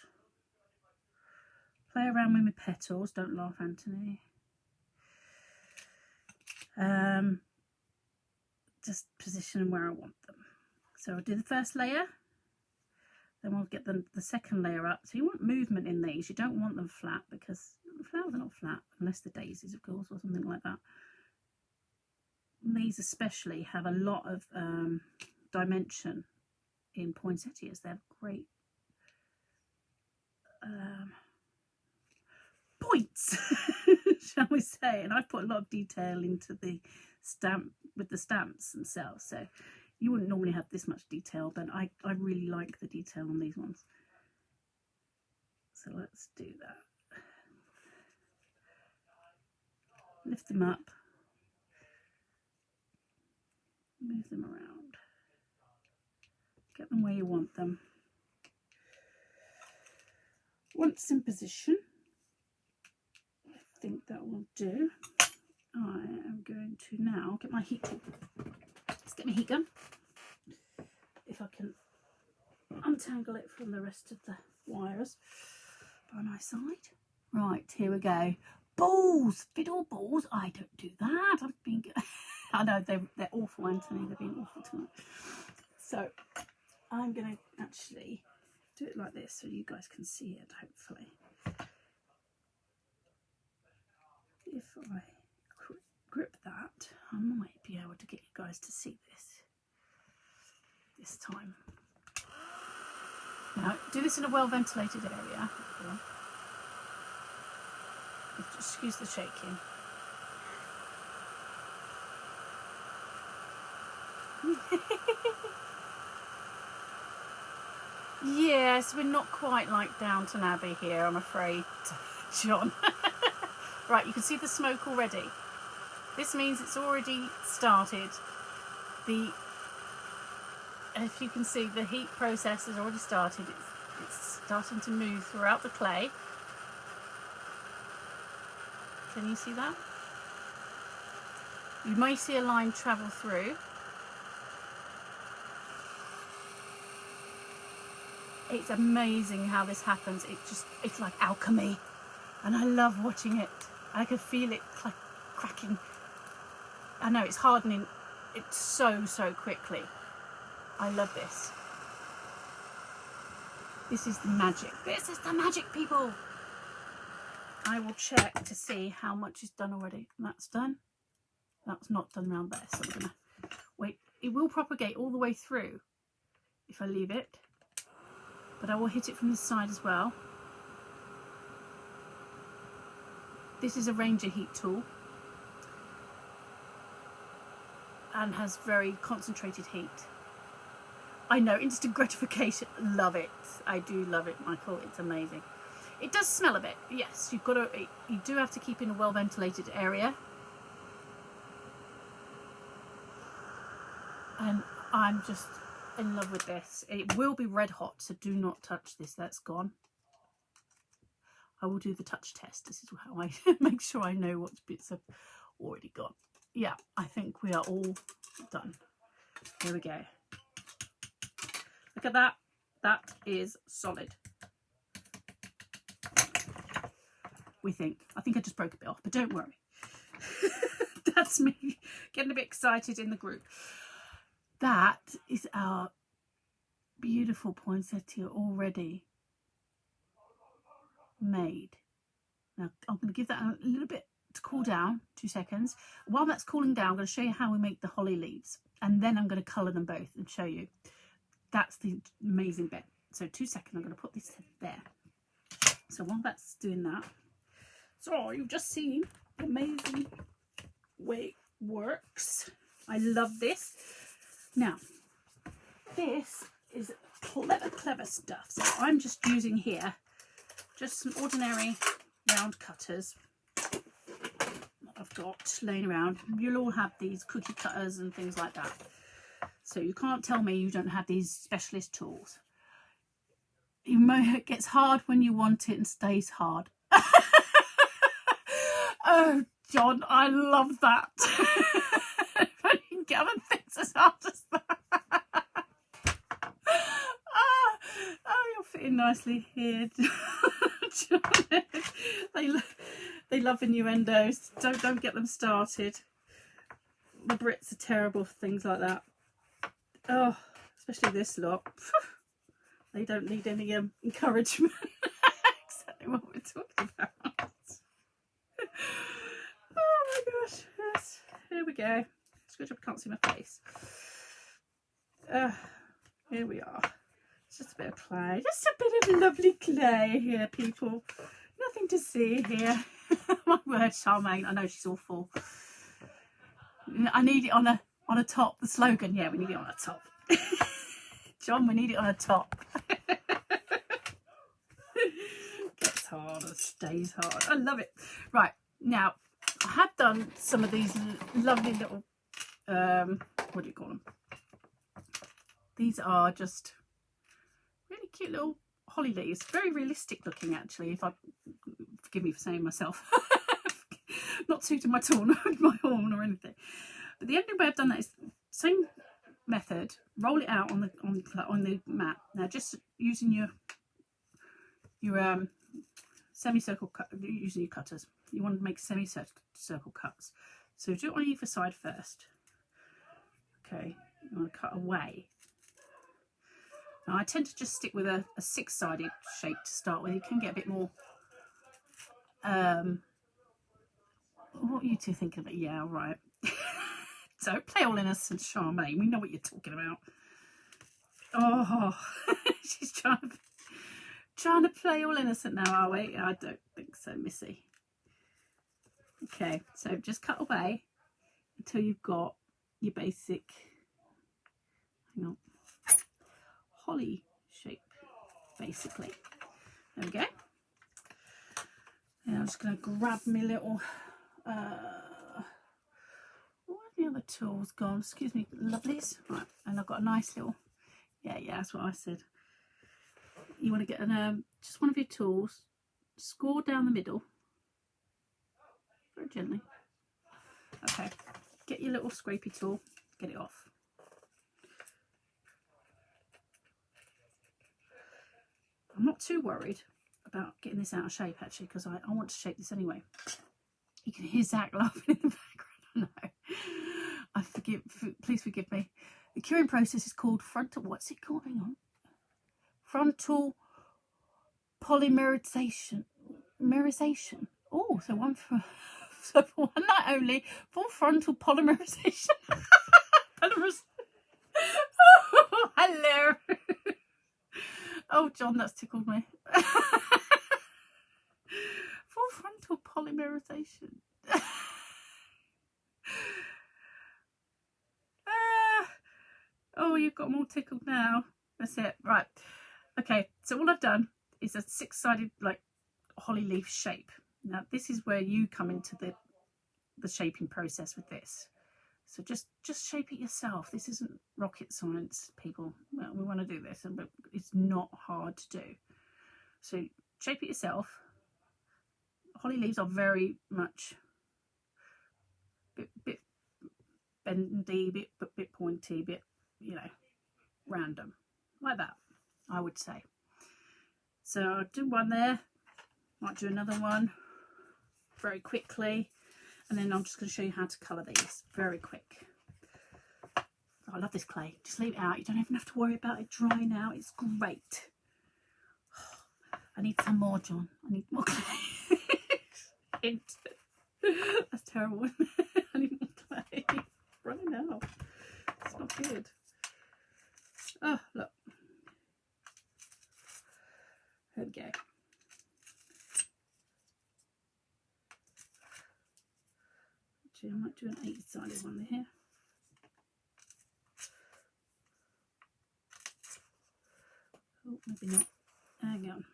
play around with my petals. Don't laugh, Anthony. Just position them where I want them. So I'll do the first layer, then we'll get the second layer up. So you want movement in these. You don't want them flat, because flowers are not flat, unless they're daisies, of course, or something like that. And these especially have a lot of dimension in poinsettias. They have great points, shall we say, and I've put a lot of detail into the stamp with the stamps themselves, so you wouldn't normally have this much detail, but I really like the detail on these ones. So let's do that. lift them up, move them around, get them where you want them. Once in position, I think that will do. I am going to now get my heat tool. Let's get my heat gun. If I can untangle it from the rest of the wires by my side. Right, here we go. Balls, fiddle balls. I don't do that. I've been. I know they're awful, Anthony. They're being awful tonight. So I'm going to actually do it like this so you guys can see it. Hopefully, if I grip that, I might be able to get you guys to see this time. Now, do this in a well ventilated area. Excuse the shaking. Yes, we're not quite like Downton Abbey here, I'm afraid, John. Right, you can see the smoke already. This means it's already started. If you can see, the heat process has already started. It's starting to move throughout the clay. Can you see that? You may see a line travel through. It's amazing how this happens. It's like alchemy, and I love watching it. I can feel it like cracking. I know it's hardening it so quickly. I love this. This is the magic. This is the magic, people. I will check to see how much is done already. That's done. That's not done round there, so I'm gonna wait. It will propagate all the way through if I leave it, but I will hit it from this side as well. This is a Ranger heat tool and has very concentrated heat. I know, instant gratification. Love it. I do love it, Michael. It's amazing. It does smell a bit. Yes, you do have to keep in a well ventilated area. And I'm just in love with this. It will be red hot, so do not touch this. That's gone. I will do the touch test. This is how I make sure I know what bits have already gone. Yeah, I think we are all done. Here we go. Look at that. That is solid. We think. I think I just broke a bit off, but don't worry. That's me getting a bit excited in the group. That is our beautiful poinsettia already made. Now I'm going to give that a little bit to cool down, 2 seconds. While that's cooling down, I'm going to show you how we make the holly leaves, and then I'm going to colour them both and show you. That's the amazing bit. So 2 seconds, I'm going to put this there. So while that's doing that, so you've just seen the amazing way it works. I love this. Now, this is clever stuff. So I'm just using here just some ordinary round cutters that I've got laying around. You'll all have these cookie cutters and things like that. So you can't tell me you don't have these specialist tools. It gets hard when you want it and stays hard. Oh, John, I love that. If I can get other things as hard as that. Oh, you're fitting nicely here, John. They love innuendos. Don't get them started. The Brits are terrible for things like that. Oh, especially this lot. They don't need any encouragement. Exactly what we're talking about. Oh my gosh, yes. Here we go. It's good job I can't see my face. Here we are. It's just a bit of clay. Just a bit of lovely clay here, people. Nothing to see here. My word, Charmaine. I know she's awful. I need it on a top. The slogan, yeah, we need it on a top. John, we need it on a top. Gets hard and stays hard. I love it. Right, now I have done some of these lovely little, what do you call them? These are just really cute little holly leaves. Very realistic looking, actually, if I, forgive me for saying myself. Not suited my horn, my horn or anything. But the only way I've done that is same method. Roll it out on the mat. Now, just using your semicircle cut, using your cutters. You want to make semicircle cuts. So do it on either side first. Okay, you want to cut away. Now, I tend to just stick with a six-sided shape to start with. You can get a bit more. What are you two thinking about? Yeah, right. So play all innocent, Charmaine. We know what you're talking about. Oh, she's trying to play all innocent now, are we? I don't think so, Missy. Okay, so just cut away until you've got your basic, hang on, holly shape, basically. There we go. And I'm just going to grab my little, where are the other tools gone? Excuse me, lovelies. Right, and I've got a nice little, yeah, that's what I said. You want to get just one of your tools, score down the middle, very gently. Okay, get your little scrapey tool, get it off. I'm not too worried about getting this out of shape, actually, because I want to shape this anyway. You can hear Zach laughing in the background. I know. Please forgive me. The curing process is called what's it called? Hang on. Frontal polymerization. Oh, so for one night only, full frontal polymerization. Oh, hello. Oh, John, that's tickled me. Full frontal polymerization. Oh, you've got them all tickled now. That's it. Right. Okay, so all I've done is a six-sided, like, holly leaf shape. Now, this is where you come into the shaping process with this. So just shape it yourself. This isn't rocket science, people. Well, we want to do this, but it's not hard to do. So shape it yourself. Holly leaves are very much bit bendy, bit pointy, bit, you know, random, like that, I would say. So I'll do one there, might do another one very quickly, and then I'm just going to show you how to colour these very quick. I love this clay. Just leave it out. You don't even have to worry about it drying out. It's great. I need some more, John. I need more clay. That's terrible. I need more clay. Running out. It's not good. Oh, look. There we go. Actually, I might do an 8-sided one here. Oh, maybe not. Hang on.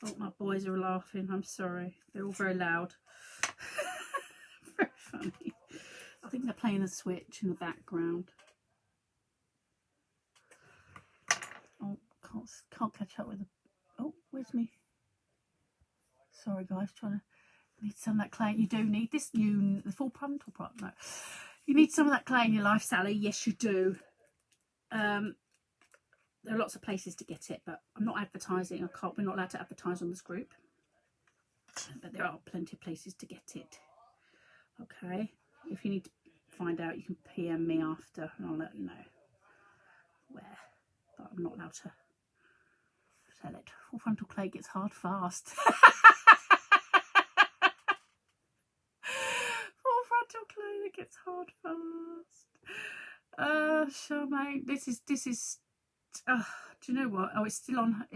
Oh, my boys are laughing. I'm sorry. They're all very loud. Very funny. I think they're playing a Switch in the background. Oh, can't catch up with the... Oh, where's me? Sorry, guys. Need some of that clay. You do need this. The full frontal part. No. You need some of that clay in your life, Sally. Yes, you do. There are lots of places to get it, but I'm not advertising. We're not allowed to advertise on this group, but there are plenty of places to get it. Okay, if you need to find out, you can PM me after, and I'll let you know where. But I'm not allowed to sell it. Full frontal clay gets hard fast. Full frontal clay that gets hard fast. Charmaine, this is. Do you know what? Oh, it's still on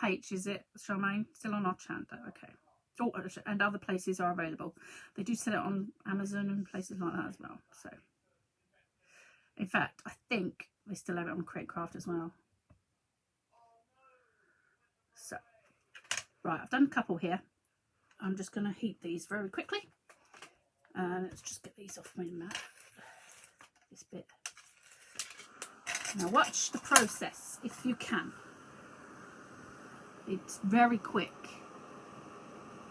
H, is it, Charmaine? Still on our channel. Okay. Oh, and other places are available. They do sell it on Amazon and places like that as well. So, in fact, I think they still have it on Create Craft as well. So, Right, I've done a couple here. I'm just going to heat these very quickly. Let's just get these off my mat. This bit. Now watch the process if you can. It's very quick.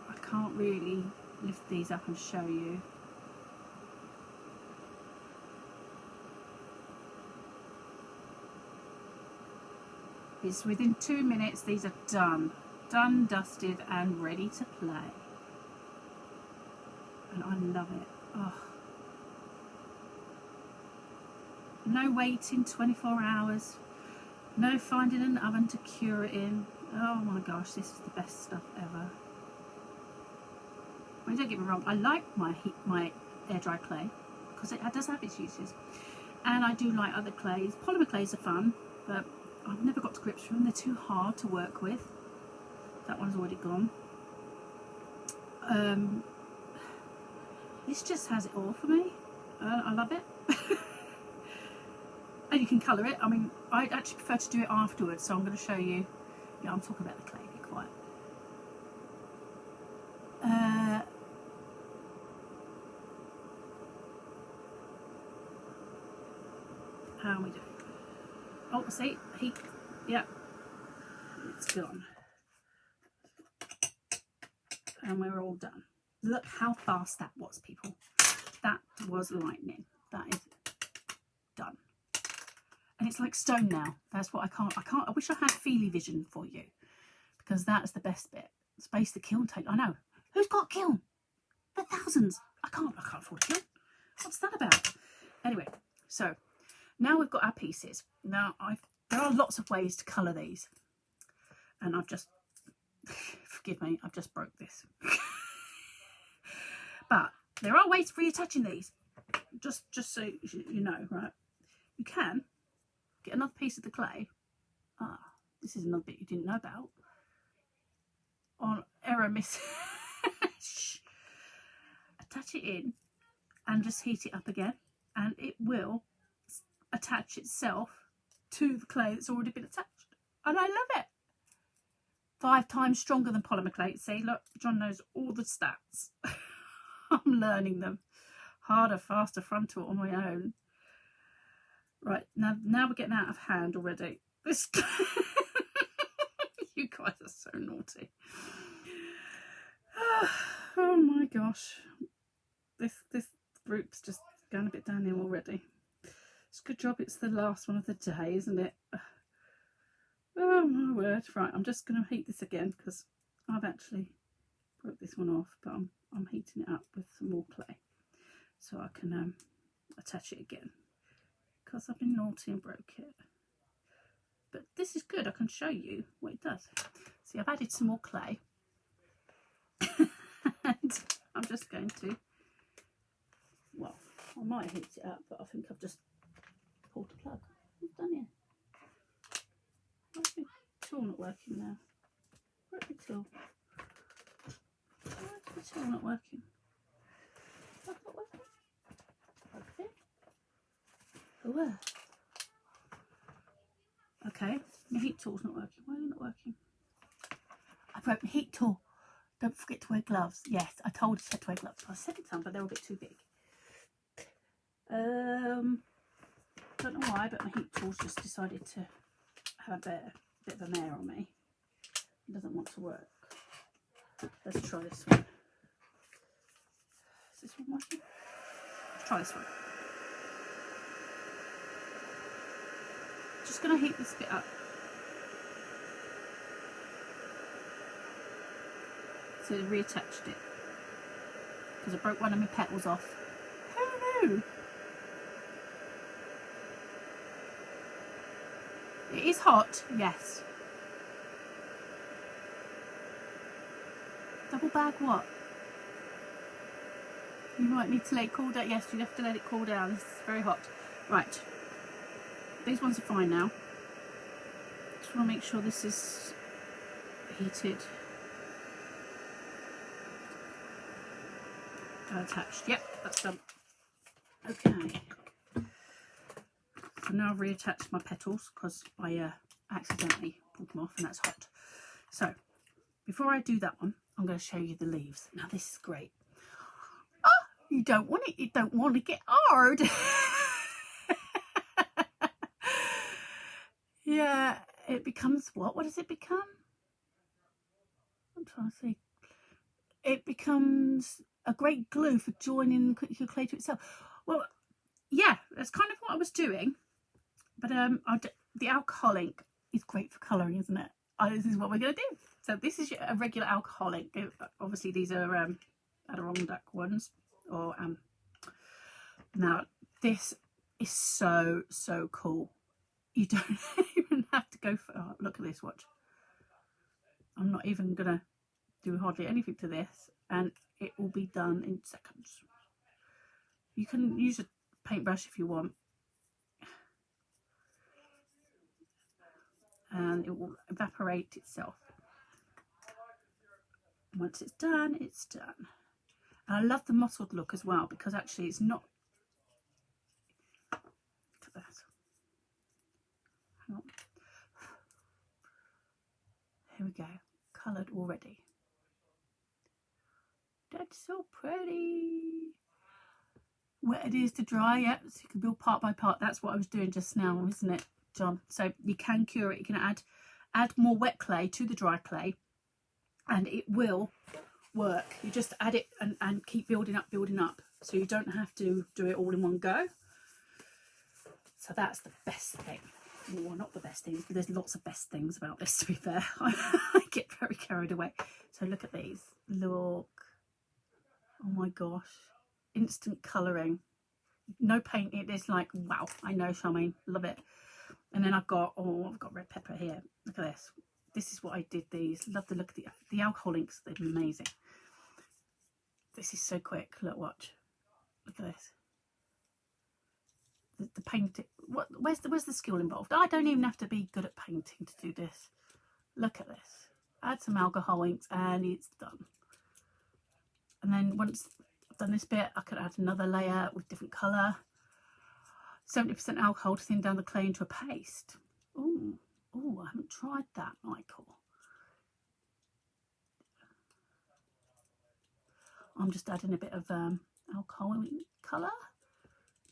I can't really lift these up and show you. It's within 2 minutes, these are done. Done, dusted and ready to play. And I love it. Oh. No waiting 24 hours. No finding an oven to cure it in. Oh my gosh, this is the best stuff ever. I mean, don't get me wrong, I like my air dry clay because it does have its uses. And I do like other clays. Polymer clays are fun, but I've never got to grips with them. They're too hard to work with. That one's already gone. This just has it all for me. I love it. And you can colour it. I mean, I actually prefer to do it afterwards, so I'm going to show you. Yeah, I'm talking about the clay, be quiet. How are we doing? Oh, see, heat. Yeah, it's gone. And we're all done. Look how fast that was, people. That was lightning. That is done. And it's like stone now. That's what I wish I had feely vision for you, because that's the best bit. Space the kiln take. I know. Who's got a kiln? For thousands. I can't afford a kiln. What's that about? Anyway, so now we've got our pieces. Now there are lots of ways to colour these. And I've just, forgive me, I've just broke this. But there are ways of reattaching these. Just so you know, right? You can get another piece of the clay. This is another bit you didn't know about. On error miss. Attach it in and just heat it up again, and it will attach itself to the clay that's already been attached. And I love it. 5 times stronger than polymer clay. See, look, John knows all the stats. I'm learning them. Harder, faster, frontal on my own. Right, now we're getting out of hand already. This you guys are so naughty. Oh my gosh. This group's just going a bit downhill already. It's a good job it's the last one of the day, isn't it? Oh my word. Right, I'm just going to heat this again because I've actually broke this one off, but I'm heating it up with some more clay so I can attach it again, because I've been naughty and broke it. But this is good. I can show you what it does. See, I've added some more clay. And I'm just going to, well, I might heat it up, but I think I've just pulled the plug. What's done here? Where's my tool not working now? Where's my tool? Where's my tool not working? That's not working. Okay. Where? Okay, my heat tool's not working. Why is it not working? I broke my heat tool. Don't forget to wear gloves. Yes, I told you to wear gloves. I said it some, but they're a bit too big. Don't know why, but my heat tool's just decided to have a bit of a mare on me. It doesn't want to work. Let's try this one. Is this one working? Let's try this one. Just going to heat this bit up. So I reattached it because I broke one of my petals off. Who knew? It is hot, yes. Double bag what? You might need to let it cool down. Yes, you have to let it cool down. This is very hot. Right. These ones are fine now. Just want to make sure this is heated. Attached. Yep, that's done. Okay. So now I've reattached my petals because I accidentally pulled them off, and that's hot. So before I do that one, I'm going to show you the leaves. Now this is great. Oh, you don't want it. You don't want to get hard. Yeah, it becomes what? What does it become? I'm trying to see. It becomes a great glue for joining your clay to itself. Well, yeah, that's kind of what I was doing. But the alcohol ink is great for colouring, isn't it? This is what we're going to do. So this is a regular alcohol ink. Obviously, these are Adirondack ones. Or now this is so cool. You don't even have to go for. Oh, look at this. Watch. I'm not even gonna do hardly anything to this, and it will be done in seconds. You can use a paintbrush if you want, and it will evaporate itself. Once it's done, it's done. And I love the mottled look as well, because actually it's not. Look at that. Hang on. Here we go. Coloured already. That's so pretty. Wet it is to dry, yeah, so you can build part by part. That's what I was doing just now, isn't it, John? So you can cure it. You can add more wet clay to the dry clay, and it will work. You just add it and keep building up, so you don't have to do it all in one go. So that's the best thing. Well, not the best things, but there's lots of best things about this, to be fair. I get very carried away. So look at these. Look. Oh my gosh. Instant colouring. No paint. It is like, wow. I know, Charmaine. Love it. And then I've got red pepper here. Look at this. This is what I did these. Love the look of the alcohol inks. They're amazing. This is so quick. Look, watch. Look at this. The painting. Where's the skill involved? I don't even have to be good at painting to do this. Look at this. Add some alcohol inks and it's done. And then once I've done this bit, I could add another layer with different colour. 70% alcohol to thin down the clay into a paste. Oh, I haven't tried that, Michael. I'm just adding a bit of alcohol colour.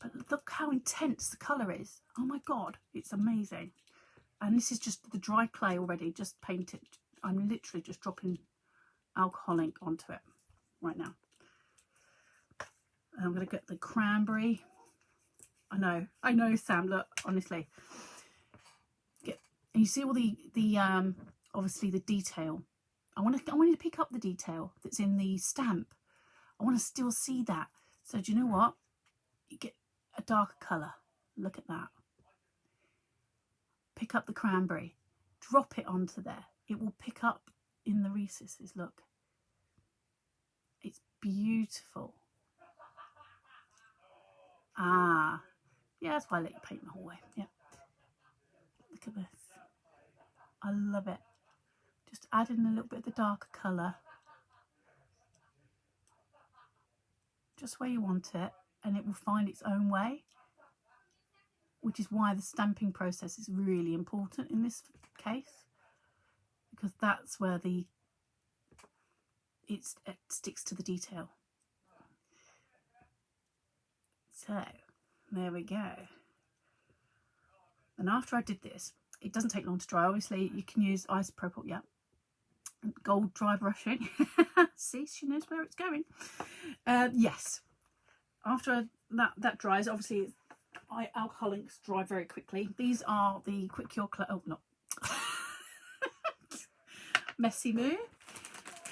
But look how intense the colour is. Oh my God, it's amazing. And this is just the dry clay already, just painted. I'm literally just dropping alcohol ink onto it right now. And I'm going to get the cranberry. I know, Sam, look, honestly. And you see all the obviously the detail. I want you to pick up the detail that's in the stamp. I want to still see that. So do you know what? You get a darker colour. Look at that. Pick up the cranberry. Drop it onto there. It will pick up in the recesses. Look. It's beautiful. Ah. Yeah, that's why I let you paint the whole way. Yeah. Look at this. I love it. Just add in a little bit of the darker colour. Just where you want it. And it will find its own way, which is why the stamping process is really important in this case, because that's where it sticks to the detail. So there we go. And after I did this, it doesn't take long to dry. Obviously you can use isopropyl, yeah, gold dry brushing. See, she knows where it's going. Yes. After that dries, obviously alcohol inks dry very quickly. These are the quick cure clay. Oh, no. Messy moo.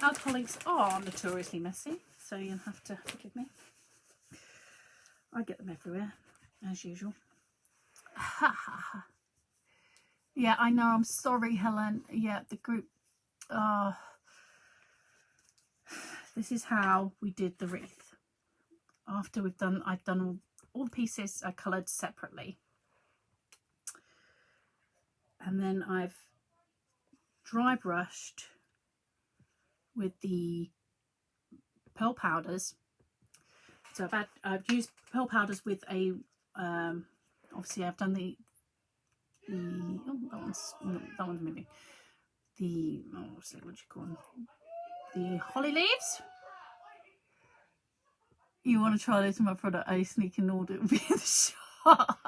Alcohol inks are notoriously messy, so you'll have to forgive me. I get them everywhere, as usual. Yeah, I know. I'm sorry, Helen. Yeah, the group. This is how we did the wreath. After I've done all the pieces I coloured separately, and then I've dry brushed with the pearl powders. So I've used pearl powders with a obviously I've done the oh, that one's moving. the, oh, what do you call them? The holly leaves. You want to try this in my product? I sneak and order it via the shop.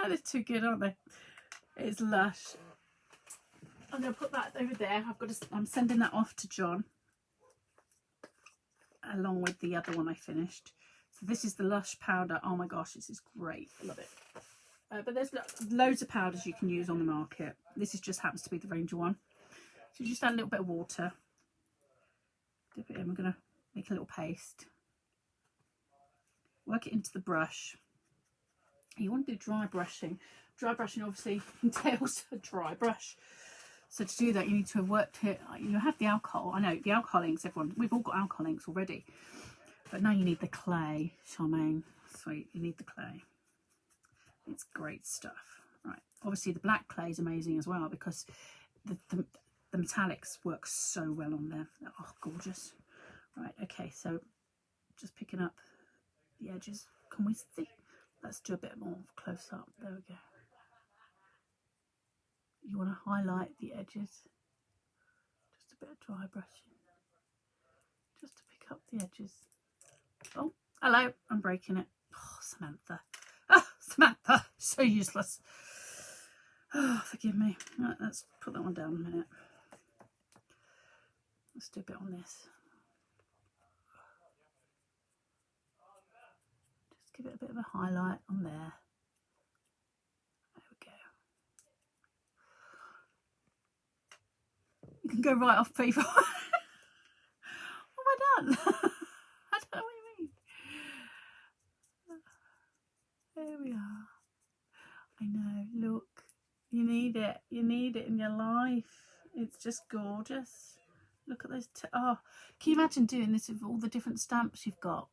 They're too good, aren't they? It's lush. I'm going to put that over there. I'm sending that off to John, along with the other one I finished. So this is the Lush powder. Oh my gosh, this is great. I love it. But there's loads of powders you can use on the market. This is just happens to be the Ranger one. So just add a little bit of water. Dip it in. We're going to make a little paste. Work it into the brush. You want to do dry brushing. Dry brushing obviously entails a dry brush. So to do that, you need to have worked it. You have the alcohol. I know the alcohol inks. Everyone, we've all got alcohol inks already. But now you need the clay, Charmaine. Sweet, you need the clay. It's great stuff. Right. Obviously, the black clay is amazing as well because the metallics work so well on there. Oh, gorgeous. Right. Okay. So just picking up the edges. Can we see? Let's do a bit more close up. There we go. You want to highlight the edges. Just a bit of dry brushing. Just to pick up the edges. Oh, hello. I'm breaking it. Oh, Samantha. Oh, Samantha. So useless. Oh, forgive me. Right, let's put that one down a minute. Let's do a bit on this. Just give it a bit of a highlight on there. There we go. You can go right off, people. What have I done? I don't know what you mean. There we are. I know, look. You need it. You need it in your life. It's just gorgeous. Look at those. Oh, can you imagine doing this with all the different stamps you've got?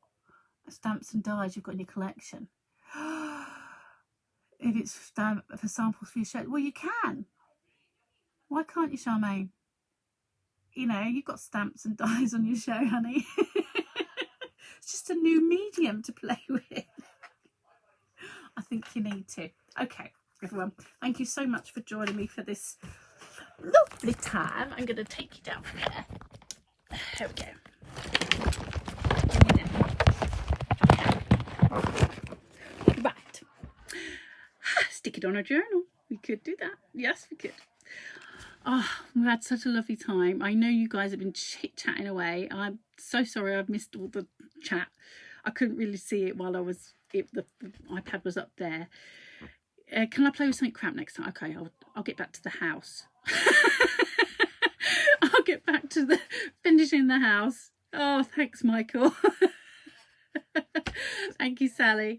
The stamps and dies you've got in your collection. If it's for samples for your show. Well, you can. Why can't you, Charmaine? You know, you've got stamps and dies on your show, honey. It's just a new medium to play with. I think you need to. Okay, everyone. Thank you so much for joining me for this lovely time. I'm going to take you down from here. There we go. Right. Stick it on a journal. We could do that. Yes, we could. Oh, we've had such a lovely time. I know you guys have been chit-chatting away. I'm so sorry I've missed all the chat. I couldn't really see it while the iPad was up there. Can I play with something crap next time? Okay, I'll get back to the house. I'll get back to the finishing the house. Oh, thanks, Michael. Thank you, Sally.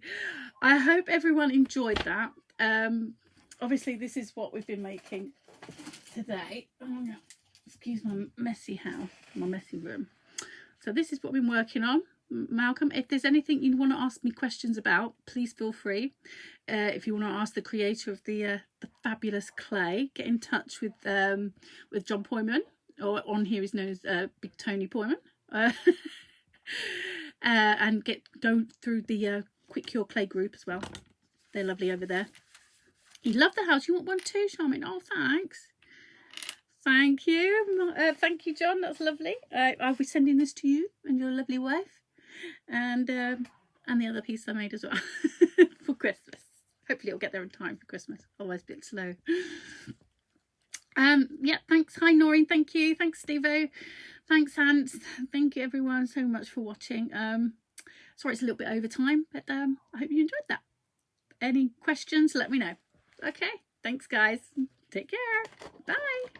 I hope everyone enjoyed that. Obviously, this is what we've been making today. Oh, no. Excuse my messy house, my messy room. So this is what we've been working on. Malcolm, if there's anything you want to ask me questions about, please feel free. If you want to ask the creator of the fabulous clay, get in touch with John Poyman, or on here is known as Big Tony Poyman, and go through the Quick Cure Clay group as well. They're lovely over there. You love the house. You want one too, Charmaine? Oh, thanks. Thank you. Thank you, John. That's lovely. I'll be sending this to you and your lovely wife. And the other piece I made as well for Christmas. Hopefully it'll get there in time for Christmas. Otherwise a bit slow. Yeah, thanks. Hi, Noreen. Thank you. Thanks, Steve-O. Thanks, Hans. Thank you, everyone, so much for watching. Sorry it's a little bit over time, but I hope you enjoyed that. Any questions, let me know. Okay. Thanks, guys. Take care. Bye.